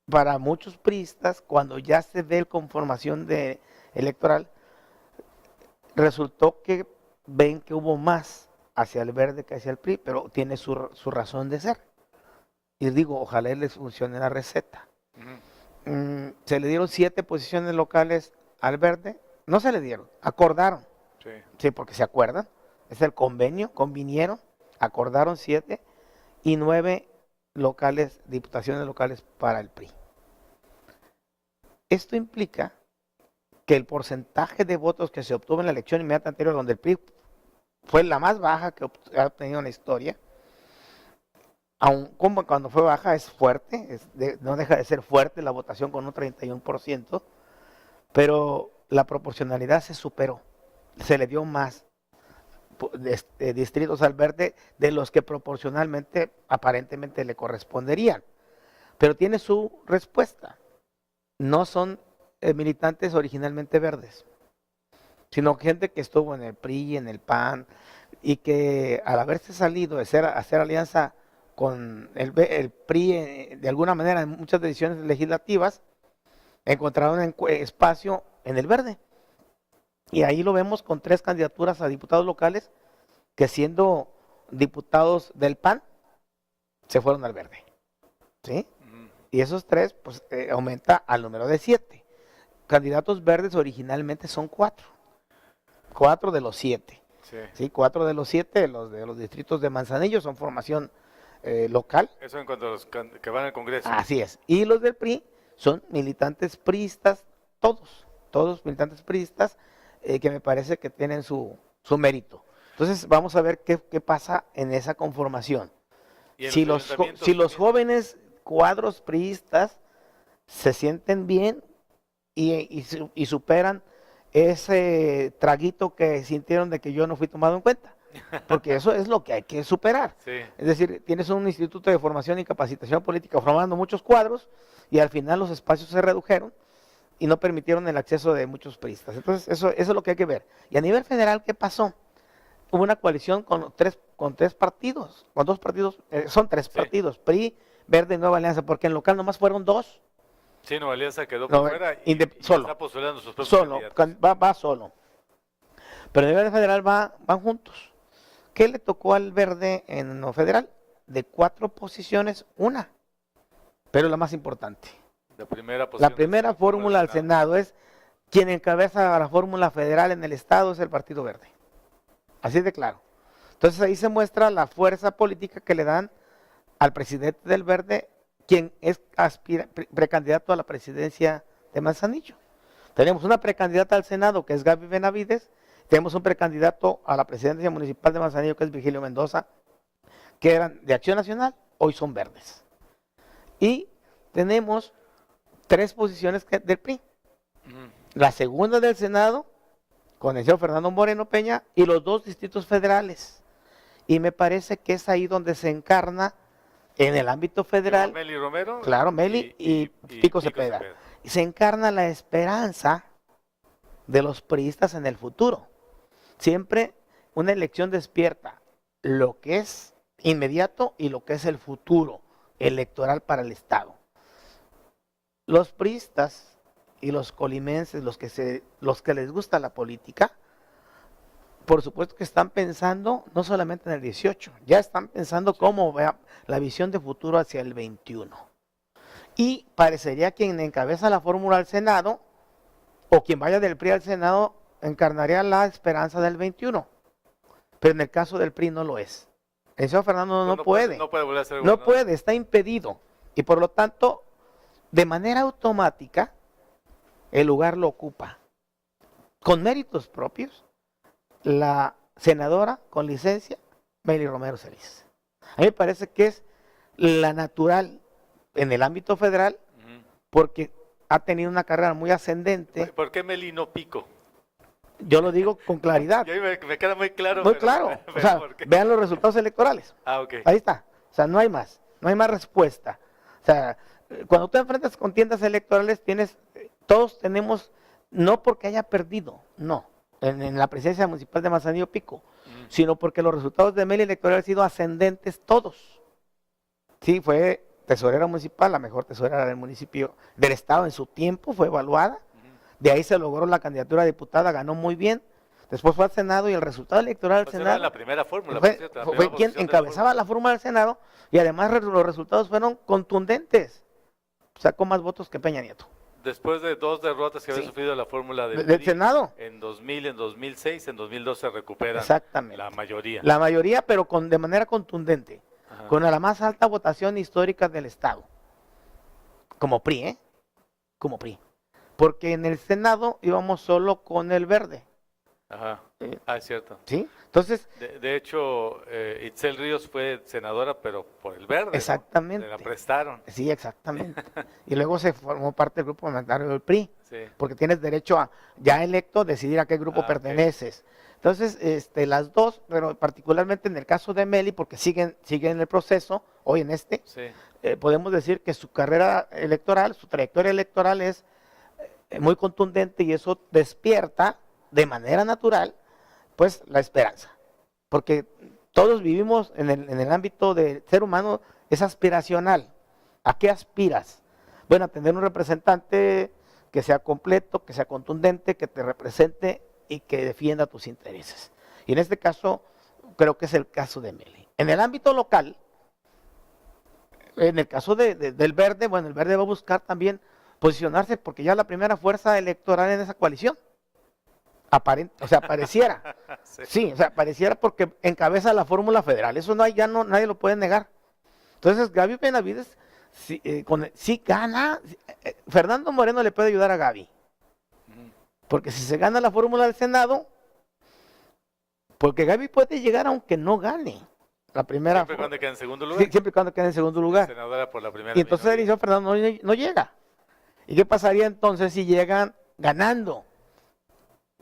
para muchos priistas, cuando ya se ve la conformación electoral, resultó que ven que hubo más hacia el Verde que hacia el PRI, pero tiene su razón de ser. Y digo, ojalá les funcione la receta. Se le dieron 7 posiciones locales al Verde, no se le dieron, acordaron. Sí, porque se acuerdan, es el convenio, convinieron, acordaron 7 y 9 locales, diputaciones locales para el PRI. Esto implica que el porcentaje de votos que se obtuvo en la elección inmediata anterior, donde el PRI fue la más baja que ha obtenido en la historia, aun como cuando fue baja es fuerte, no deja de ser fuerte la votación con un 31%, pero la proporcionalidad se superó, se le dio más distritos al Verde de los que proporcionalmente, aparentemente le corresponderían, pero tiene su respuesta. No son militantes originalmente verdes, sino gente que estuvo en el PRI, en el PAN, y que al haberse salido de hacer alianza con el PRI de alguna manera en muchas decisiones legislativas, encontraron espacio en el Verde. Y ahí lo vemos con 3 candidaturas a diputados locales que siendo diputados del PAN se fueron al Verde. ¿Sí? Y esos 3 pues aumenta al número de 7. Candidatos verdes originalmente son 4. 4 de los 7. Sí. ¿Sí? 4 de los 7 de los distritos de Manzanillo son formación local. Eso en cuanto a los que van al Congreso. Así es. Y los del PRI son militantes priistas, todos militantes priistas, que me parece que tienen su mérito. Entonces vamos a ver qué pasa en esa conformación. Si los jóvenes cuadros priistas se sienten bien y superan ese traguito que sintieron de que yo no fui tomado en cuenta, porque eso es lo que hay que superar. Sí. Es decir, tienes un instituto de formación y capacitación política formando muchos cuadros y al final los espacios se redujeron y no permitieron el acceso de muchos priistas. Entonces eso es lo que hay que ver. Y a nivel federal, ¿qué pasó? Hubo una coalición con tres partidos, con 2 partidos, son 3 partidos, PRI, Verde y Nueva Alianza, porque en local nomás fueron 2. Sí, Nueva Alianza quedó por fuera y solo, está postulando sus propios solo, candidatos. va solo. Pero a nivel federal van juntos. ¿Qué le tocó al Verde en lo federal? De 4 posiciones, 1. Pero la más importante. La primera fórmula al Senado es quien encabeza la fórmula federal en el Estado es el Partido Verde. Así de claro. Entonces ahí se muestra la fuerza política que le dan al presidente del Verde, quien es precandidato a la presidencia de Manzanillo. Tenemos una precandidata al Senado, que es Gaby Benavides. Tenemos un precandidato a la presidencia municipal de Manzanillo, que es Virgilio Mendoza, que eran de Acción Nacional, hoy son verdes. Y tenemos 3 posiciones del PRI. La segunda del Senado con el señor Fernando Moreno Peña y los 2 distritos federales. Y me parece que es ahí donde se encarna en el ámbito federal. Meli Romero. Claro, Meli y Pico Cepeda. Y se encarna la esperanza de los priistas en el futuro. Siempre una elección despierta lo que es inmediato y lo que es el futuro electoral para el Estado. Los priistas y los colimenses, los que les gusta la política, por supuesto que están pensando no solamente en el 18, ya están pensando cómo va la visión de futuro hacia el 21. Y parecería quien encabeza la fórmula al Senado, o quien vaya del PRI al Senado, encarnaría la esperanza del 21. Pero en el caso del PRI no lo es. El señor Fernando no puede. No puede volver a ser No gobernador. puede, está impedido. Y por lo tanto, de manera automática, el lugar lo ocupa. Con méritos propios, la senadora con licencia, Meli Romero Celis. A mí me parece que es la natural en el ámbito federal, porque ha tenido una carrera muy ascendente. ¿Por qué Meli no Pico? Yo lo digo con claridad. Y ahí me queda muy claro. Muy pero- claro. pero O sea, ¿por qué? vean los resultados electorales. Ah, ok. Ahí está. O sea, no hay más respuesta. O sea, cuando tú enfrentas contiendas electorales, todos tenemos, no porque haya perdido, no, en la presidencia municipal de Manzanillo Pico, sino porque los resultados de Meli electoral han sido ascendentes todos. Sí, fue tesorera municipal, la mejor tesorera del municipio, del estado en su tiempo, fue evaluada. De ahí se logró la candidatura a diputada, ganó muy bien. Después fue al Senado y el resultado electoral del Pues era Senado la primera fórmula. por fue, cierto, la fue primera quien posición de la encabezaba la fórmula del Senado y además los resultados fueron contundentes. Sacó más votos que Peña Nieto. Después de 2 derrotas que había Sí. sufrido la fórmula del Del PRI, Senado. en 2000, en 2006, en 2012 recuperan Exactamente. la mayoría. La mayoría, pero de manera contundente. Ajá. Con la más alta votación histórica del Estado. Como PRI, ¿eh? Como PRI. Porque en el Senado íbamos solo con el verde. Ajá. Sí. Ah, es cierto. ¿Sí? Entonces, De hecho, Itzel Ríos fue senadora, pero por el verde. ¿no? exactamente. Se la prestaron. Sí, exactamente. Y luego se formó parte del grupo parlamentario del PRI. Sí. Porque tienes derecho a, ya electo, decidir a qué grupo Ah, ok. perteneces. Entonces, las dos, pero particularmente en el caso de Meli, porque siguen en el proceso, hoy en Sí. podemos decir que su carrera electoral, su trayectoria electoral es muy contundente y eso despierta de manera natural, pues, la esperanza. Porque todos vivimos en el ámbito del ser humano, es aspiracional. ¿A qué aspiras? Bueno, a tener un representante que sea completo, que sea contundente, que te represente y que defienda tus intereses. Y en este caso, creo que es el caso de Meli. En el ámbito local, en el caso del Verde, bueno, el Verde va a buscar también posicionarse porque ya es la primera fuerza electoral en esa coalición. O sea, pareciera. Sí. Sí, o sea, pareciera porque encabeza la fórmula federal. Eso no hay, ya no, nadie lo puede negar. Entonces, Gaby Benavides sí gana. Fernando Moreno le puede ayudar a Gaby. Porque si se gana la fórmula del Senado, porque Gaby puede llegar aunque no gane la primera. Siempre cuando queda en segundo lugar. Sí, siempre y cuando quede en segundo lugar. Senadora por la primera. Y entonces minoría. Eliseo Fernando no llega. ¿Y qué pasaría entonces si llegan ganando?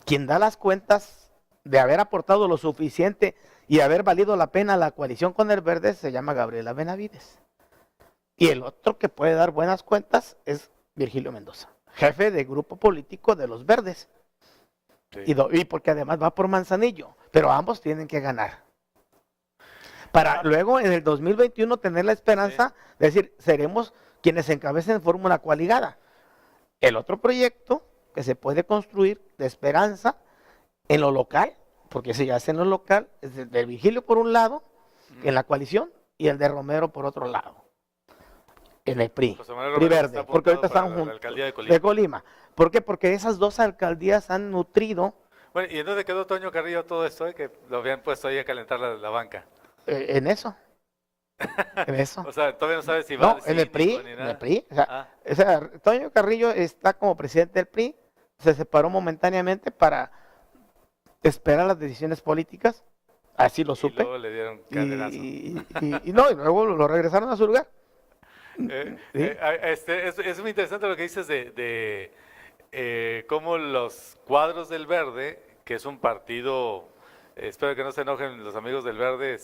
Quien da las cuentas de haber aportado lo suficiente y haber valido la pena la coalición con el Verde se llama Gabriela Benavides. Y el otro que puede dar buenas cuentas es Virgilio Mendoza, jefe de grupo político de los Verdes. Sí. Y porque además va por Manzanillo, pero ambos tienen que ganar. Para luego en el 2021 tener la esperanza de decir, seremos quienes encabecen fórmula coaligada. El otro proyecto que se puede construir de esperanza en lo local, porque ese ya es en lo local, es el de Virgilio por un lado, en la coalición, y el de Romero por otro lado, en el PRI, José Manuel PRI Romero Verde, está porque ahorita apuntado están para la juntos, alcaldía de Colima. de Colima. ¿Por qué? Porque esas dos alcaldías han nutrido Bueno, ¿y en dónde quedó Toño Carrillo todo esto? Que lo habían puesto ahí a calentar la banca. en eso. En eso. O sea, todavía no sabes si va No, al en el síndico PRI, ni en nada. el PRI. Ah, O sea, Toño Carrillo está como presidente del PRI, se separó momentáneamente para esperar las decisiones políticas, así lo y supe, luego le dieron caderazo. y luego lo regresaron a su lugar. ¿Sí? Es muy interesante lo que dices de cómo los cuadros del Verde que es un partido, espero que no se enojen los amigos del Verde,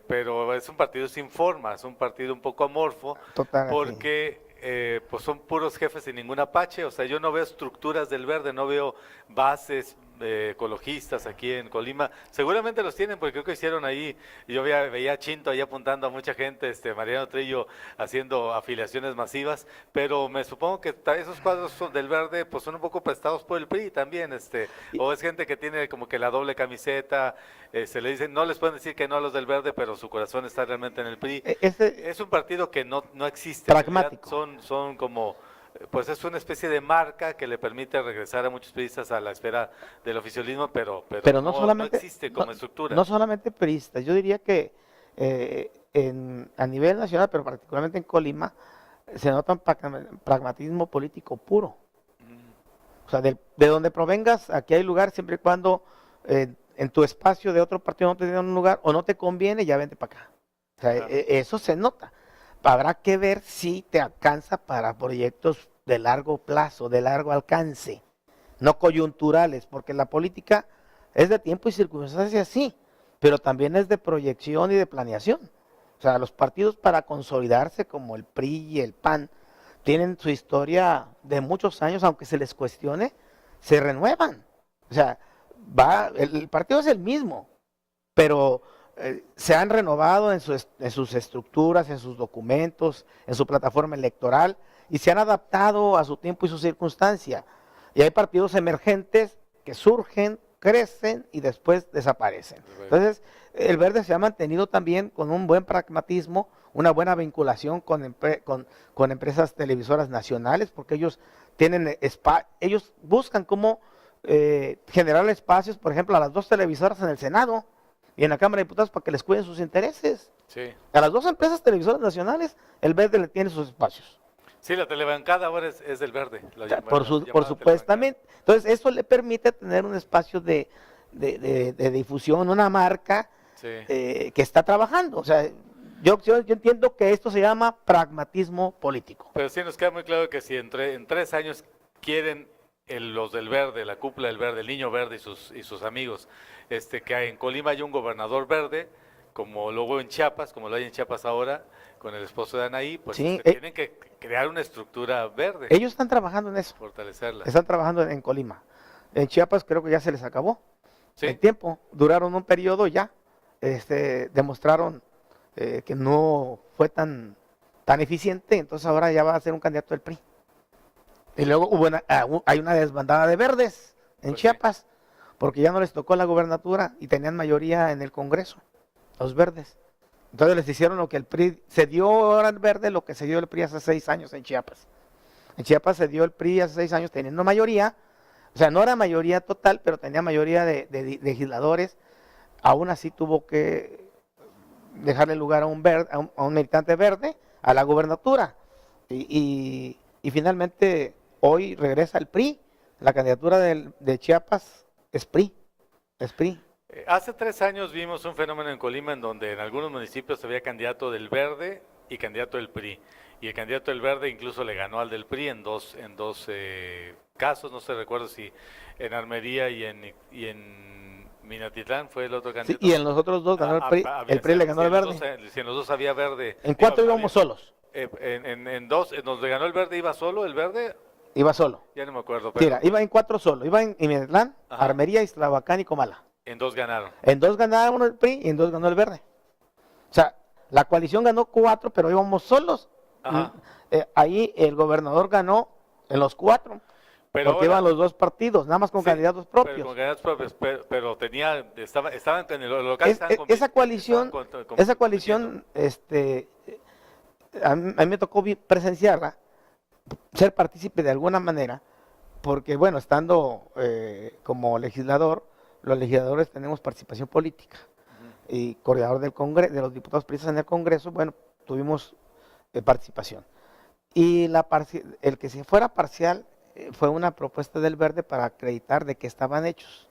pero es un partido sin forma, es un partido un poco amorfo, Total, así. porque pues son puros jefes sin ningún apache, o sea, yo no veo estructuras del Verde, no veo bases ecologistas aquí en Colima. Seguramente los tienen porque creo que hicieron ahí, yo veía a Chinto ahí apuntando a mucha gente, Mariano Trillo haciendo afiliaciones masivas, pero me supongo que esos cuadros del Verde pues son un poco prestados por el PRI también, o es gente que tiene como que la doble camiseta, se le dicen, no les pueden decir que no a los del Verde, pero su corazón está realmente en el PRI. Es un partido que no existe. Pragmático. Son como, pues es una especie de marca que le permite regresar a muchos priistas a la esfera del oficialismo, pero no solamente, no existe como estructura. No solamente priistas, yo diría que a nivel nacional, pero particularmente en Colima, se nota un pragmatismo político puro. O sea, de donde provengas, aquí hay lugar siempre y cuando en tu espacio de otro partido no te den un lugar o no te conviene, ya vente para acá. O sea, eso se nota. Habrá que ver si te alcanza para proyectos de largo plazo, de largo alcance, no coyunturales, porque la política es de tiempo y circunstancias, sí, pero también es de proyección y de planeación. O sea, los partidos para consolidarse, como el PRI y el PAN, tienen su historia de muchos años, aunque se les cuestione, se renuevan. O sea, el partido es el mismo, pero se han renovado en sus estructuras, en sus documentos, en su plataforma electoral, y se han adaptado a su tiempo y su circunstancia. Y hay partidos emergentes que surgen, crecen y después desaparecen. Entonces, el Verde se ha mantenido también con un buen pragmatismo, una buena vinculación con empresas televisoras nacionales, porque ellos buscan cómo generar espacios, por ejemplo, a las 2 televisoras en el Senado y en la Cámara de Diputados para que les cuiden sus intereses. Sí. A las 2 empresas televisoras nacionales, el Verde le tiene sus espacios. Sí, la telebancada ahora es del Verde. Por supuestamente. Entonces, eso le permite tener un espacio de difusión, una marca que está trabajando. O sea, yo entiendo que esto se llama pragmatismo político. Pero sí nos queda muy claro que si en 3 años quieren los del Verde, la cúpula del Verde, el Niño Verde y sus amigos, que en Colima hay un gobernador verde, como lo hubo en Chiapas, como lo hay en Chiapas ahora, con el esposo de Anaí, pues Sí, tienen que crear una estructura verde. Ellos están trabajando en eso. Fortalecerla. Están trabajando en Colima. En Chiapas creo que ya se les acabó ¿Sí? el tiempo. Duraron un periodo ya. Demostraron que no fue tan eficiente, entonces ahora ya va a ser un candidato del PRI. Y luego hay una desbandada de verdes en Pues Chiapas, porque ya no les tocó la gubernatura y tenían mayoría en el Congreso, los verdes. Entonces les hicieron lo que el PRI, se dio ahora el verde lo que se dio el PRI hace 6 años en Chiapas. En Chiapas se dio el PRI hace 6 años teniendo mayoría, o sea, no era mayoría total, pero tenía mayoría de legisladores. Aún así tuvo que dejarle lugar a un militante verde a la gubernatura. Y finalmente hoy regresa el PRI. La candidatura de Chiapas es PRI. Hace 3 años vimos un fenómeno en Colima en donde en algunos municipios había candidato del Verde y candidato del PRI. Y el candidato del Verde incluso le ganó al del PRI en dos casos, no sé, recuerdo si en Armería y en Minatitlán fue el otro candidato. Sí, y en los otros 2 ganó el PRI. El PRI le ganó al Verde. Si en los 2 había Verde. En 4 íbamos solos. En 2, donde ganó el Verde, ¿iba solo el Verde? Iba solo. Ya no me acuerdo. Pero Mira, iba en 4 solo. Iba en Minatitlán, Armería, Ixtlahuacán y Comala. En 2 ganaron. En 2 ganaron el PRI y en 2 ganó el Verde. O sea, la coalición ganó 4, pero íbamos solos. Ahí el gobernador ganó en los 4. Pero porque iban los 2 partidos, nada más con candidatos propios. Pero con candidatos propios, pero estaban en el local. Esa coalición, a mí me tocó presenciarla, ser partícipe de alguna manera, porque bueno, estando como legislador, los legisladores tenemos participación política, y coordinador del Congreso, de los diputados priistas en el Congreso, bueno, tuvimos participación. Y el que se fuera parcial fue una propuesta del Verde para acreditar de que estaban hechos.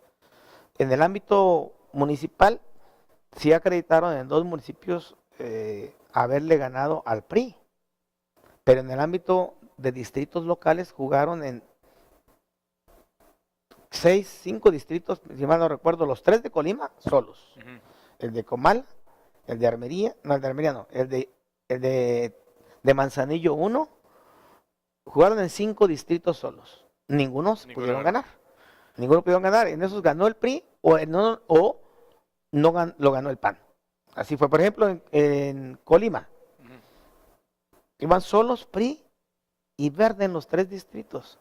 En el ámbito municipal, sí acreditaron en 2 municipios haberle ganado al PRI, pero en el ámbito de distritos locales jugaron en 5 distritos, si mal no recuerdo, los 3 de Colima solos. Ujú. El de Comala, el de Armería, no, el de Armería no, el de Manzanillo 1, jugaron en 5 distritos solos. Ninguno pudieron ganar. Ninguno pudieron ganar. En esos ganó el PRI o lo ganó el PAN. Así fue, por ejemplo, en Colima. Ujú. Iban solos PRI y Verde en los 3 distritos.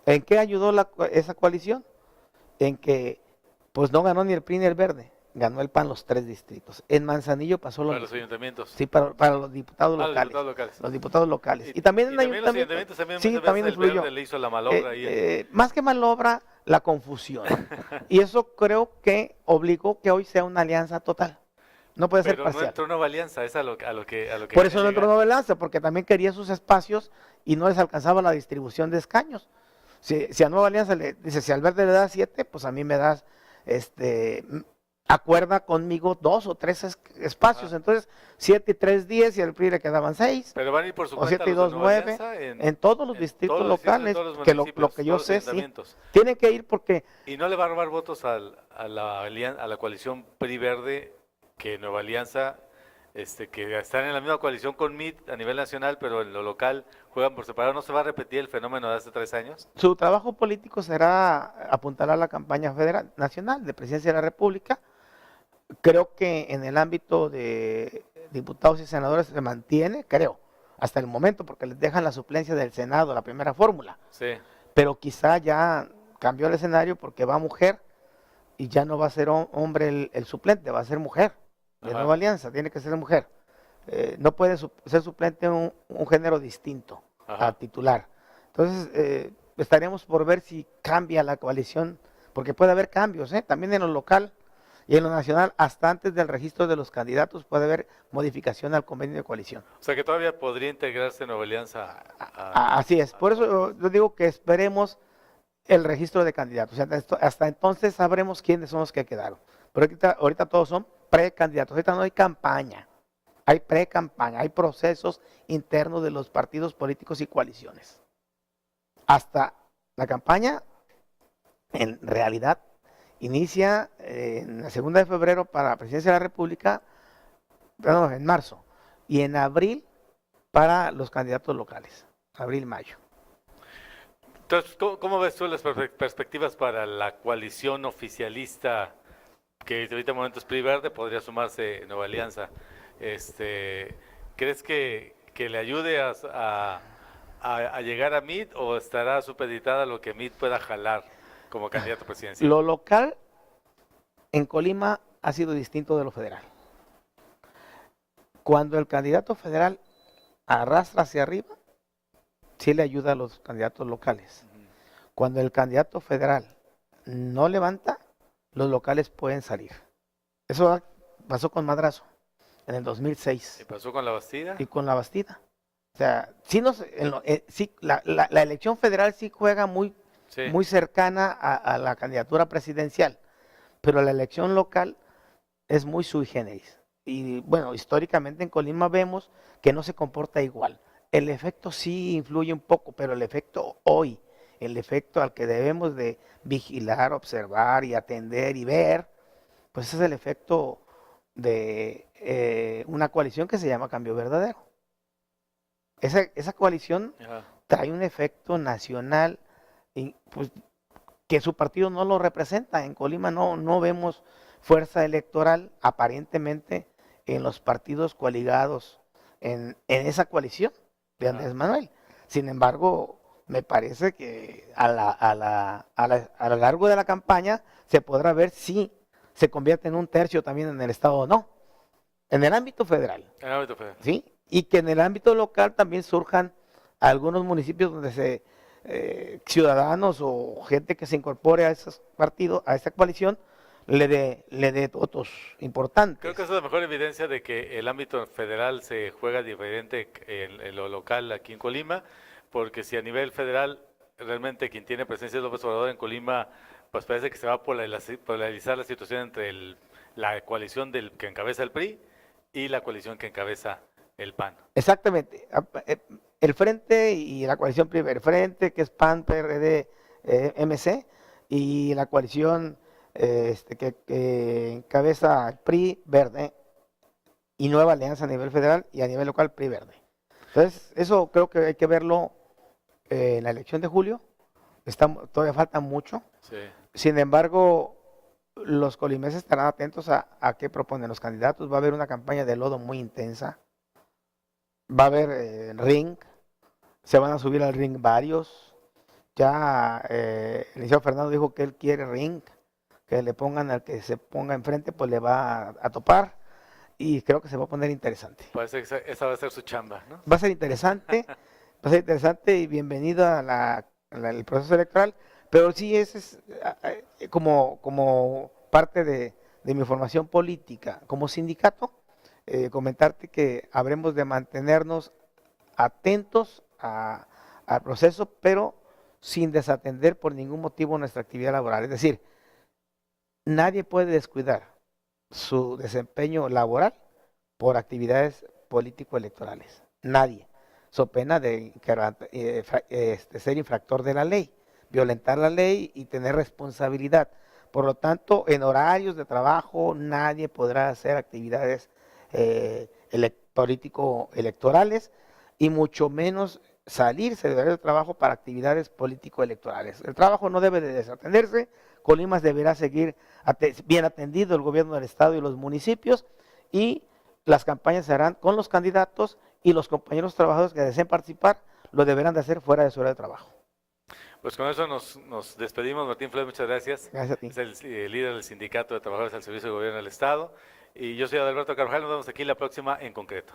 ¿En qué ayudó esa coalición? En que pues no ganó ni el PRI ni el Verde, ganó el PAN los 3 distritos. En Manzanillo pasó Para los ayuntamientos. Sí, para los diputados Los locales. diputados locales. Los diputados locales. Y Y también en también los ayuntamientos. ayuntamientos también, Sí, muchas también veces el influyó. Verde le hizo la malobra ahí. Más que malobra, la confusión. Y eso creo que obligó que hoy sea una alianza total. No puede ser Pero no parcial. entró Nueva Alianza, es a lo que Por quería eso no entró llegar. Nueva Alianza, porque también quería sus espacios y no les alcanzaba la distribución de escaños. Si a Nueva Alianza le dice, si al Verde le das 7, pues a mí me das, acuerda conmigo 2 o 3 espacios. Ajá. Entonces, 7 y 3, 10 y al PRI le quedaban 6. Pero van a ir por su O cuenta 7 y los 2, de Nueva 9, Alianza en todos los distritos todos los distritos, en locales, todos los que lo municipios, que yo todos los sé, sí. ayuntamientos. Tienen que ir porque Y no le va a robar votos a la coalición PRI-Verde, que Nueva Alianza, que están en la misma coalición con MIT a nivel nacional, pero en lo local juegan por separado. ¿No se va a repetir el fenómeno de hace 3 años? su trabajo político será apuntalar la campaña federal nacional de presidencia de la República. Creo que en el ámbito de diputados y senadores se mantiene, creo, hasta el momento, porque les dejan la suplencia del Senado, la primera fórmula. Sí. Pero quizá ya cambió el escenario porque va mujer y ya no va a ser hombre el suplente, va a ser mujer de Ajá. Nueva Alianza, tiene que ser mujer. No puede ser suplente un género distinto Ajá. a titular. Entonces, estaremos por ver si cambia la coalición, porque puede haber cambios, también en lo local y en lo nacional, hasta antes del registro de los candidatos puede haber modificación al convenio de coalición. O sea que todavía podría integrarse Nueva Alianza a- Así es, por eso yo digo que esperemos el registro de candidatos. O sea, hasta entonces sabremos quiénes son los que quedaron. Pero ahorita todos son precandidatos. Ahorita no hay campaña, hay pre-campaña, hay procesos internos de los partidos políticos y coaliciones. Hasta la campaña, en realidad, inicia en la 2 de febrero para la presidencia de la República, perdón, en marzo, y en abril para los candidatos locales, abril-mayo. Entonces, ¿cómo ves tú las perspectivas para la coalición oficialista, que ahorita en momentos PRI-Verde podría sumarse Nueva Alianza? ¿Crees que le ayude a llegar a MIT, o estará supeditada a lo que MIT pueda jalar como candidato presidencial? Lo local en Colima ha sido distinto de lo federal. Cuando el candidato federal arrastra hacia arriba, sí le ayuda a los candidatos locales. Cuando el candidato federal no levanta, los locales pueden salir. Eso pasó con Madrazo en el 2006 ¿Qué pasó con la Bastida? y con la Bastida. O sea, sí, la elección federal sí juega muy Sí. muy cercana a la candidatura presidencial, pero la elección local es muy sui generis. Y bueno, históricamente en Colima vemos que no se comporta igual. El efecto sí influye un poco, pero el efecto hoy, el efecto al que debemos de vigilar, observar y atender y ver, pues es el efecto de una coalición que se llama Cambio Verdadero. Esa coalición Ajá. trae un efecto nacional, y pues que su partido no lo representa. En Colima no vemos fuerza electoral aparentemente en los partidos coaligados en esa coalición de Andrés Manuel. Sin embargo, me parece que a lo largo de la campaña se podrá ver si se convierte en un tercio también en el estado o no, en el ámbito federal. En el ámbito federal. ¿Sí? Y que en el ámbito local también surjan algunos municipios donde ciudadanos o gente que se incorpore a esos partidos, a esta coalición, le dé votos importantes. Creo que esa es la mejor evidencia de que el ámbito federal se juega diferente en lo local aquí en Colima, porque si a nivel federal realmente quien tiene presencia es López Obrador en Colima, pues parece que se va a polarizar la situación entre la coalición que encabeza el PRI y la coalición que encabeza el PAN. Exactamente. El Frente y la coalición PRI, el Frente, que es PAN, PRD, MC, y la coalición que encabeza el PRI Verde y Nueva Alianza a nivel federal y a nivel local PRI Verde. Entonces, eso creo que hay que verlo en la elección de julio. Todavía falta mucho. Sí. Sin embargo, los colimenses estarán atentos a qué proponen los candidatos. Va a haber una campaña de lodo muy intensa. Va a haber ring. Se van a subir al ring varios. Ya el licenciado Fernando dijo que él quiere ring, que le pongan al que se ponga enfrente, pues le va a topar. Y creo que se va a poner interesante. Parece que esa va a ser su chamba, ¿no? Va a ser interesante, y bienvenido al proceso electoral, pero sí es como parte de mi formación política. Como sindicato, comentarte que habremos de mantenernos atentos al proceso, pero sin desatender por ningún motivo nuestra actividad laboral. Es decir, nadie puede descuidar su desempeño laboral por actividades político-electorales. Nadie. So pena de ser infractor de la ley, violentar la ley y tener responsabilidad. Por lo tanto, en horarios de trabajo nadie podrá hacer actividades político-electorales y mucho menos salirse del horario de trabajo para actividades político-electorales. El trabajo no debe de desatenderse. Colimas deberá seguir bien atendido el gobierno del estado y los municipios, y las campañas se harán con los candidatos, y los compañeros trabajadores que deseen participar lo deberán de hacer fuera de su hora de trabajo. Pues con eso nos despedimos. Martín Flores, muchas gracias. Gracias a ti. Es el líder del Sindicato de Trabajadores al Servicio del Gobierno del Estado. Y yo soy Adalberto Carvajal. Nos vemos aquí la próxima en concreto.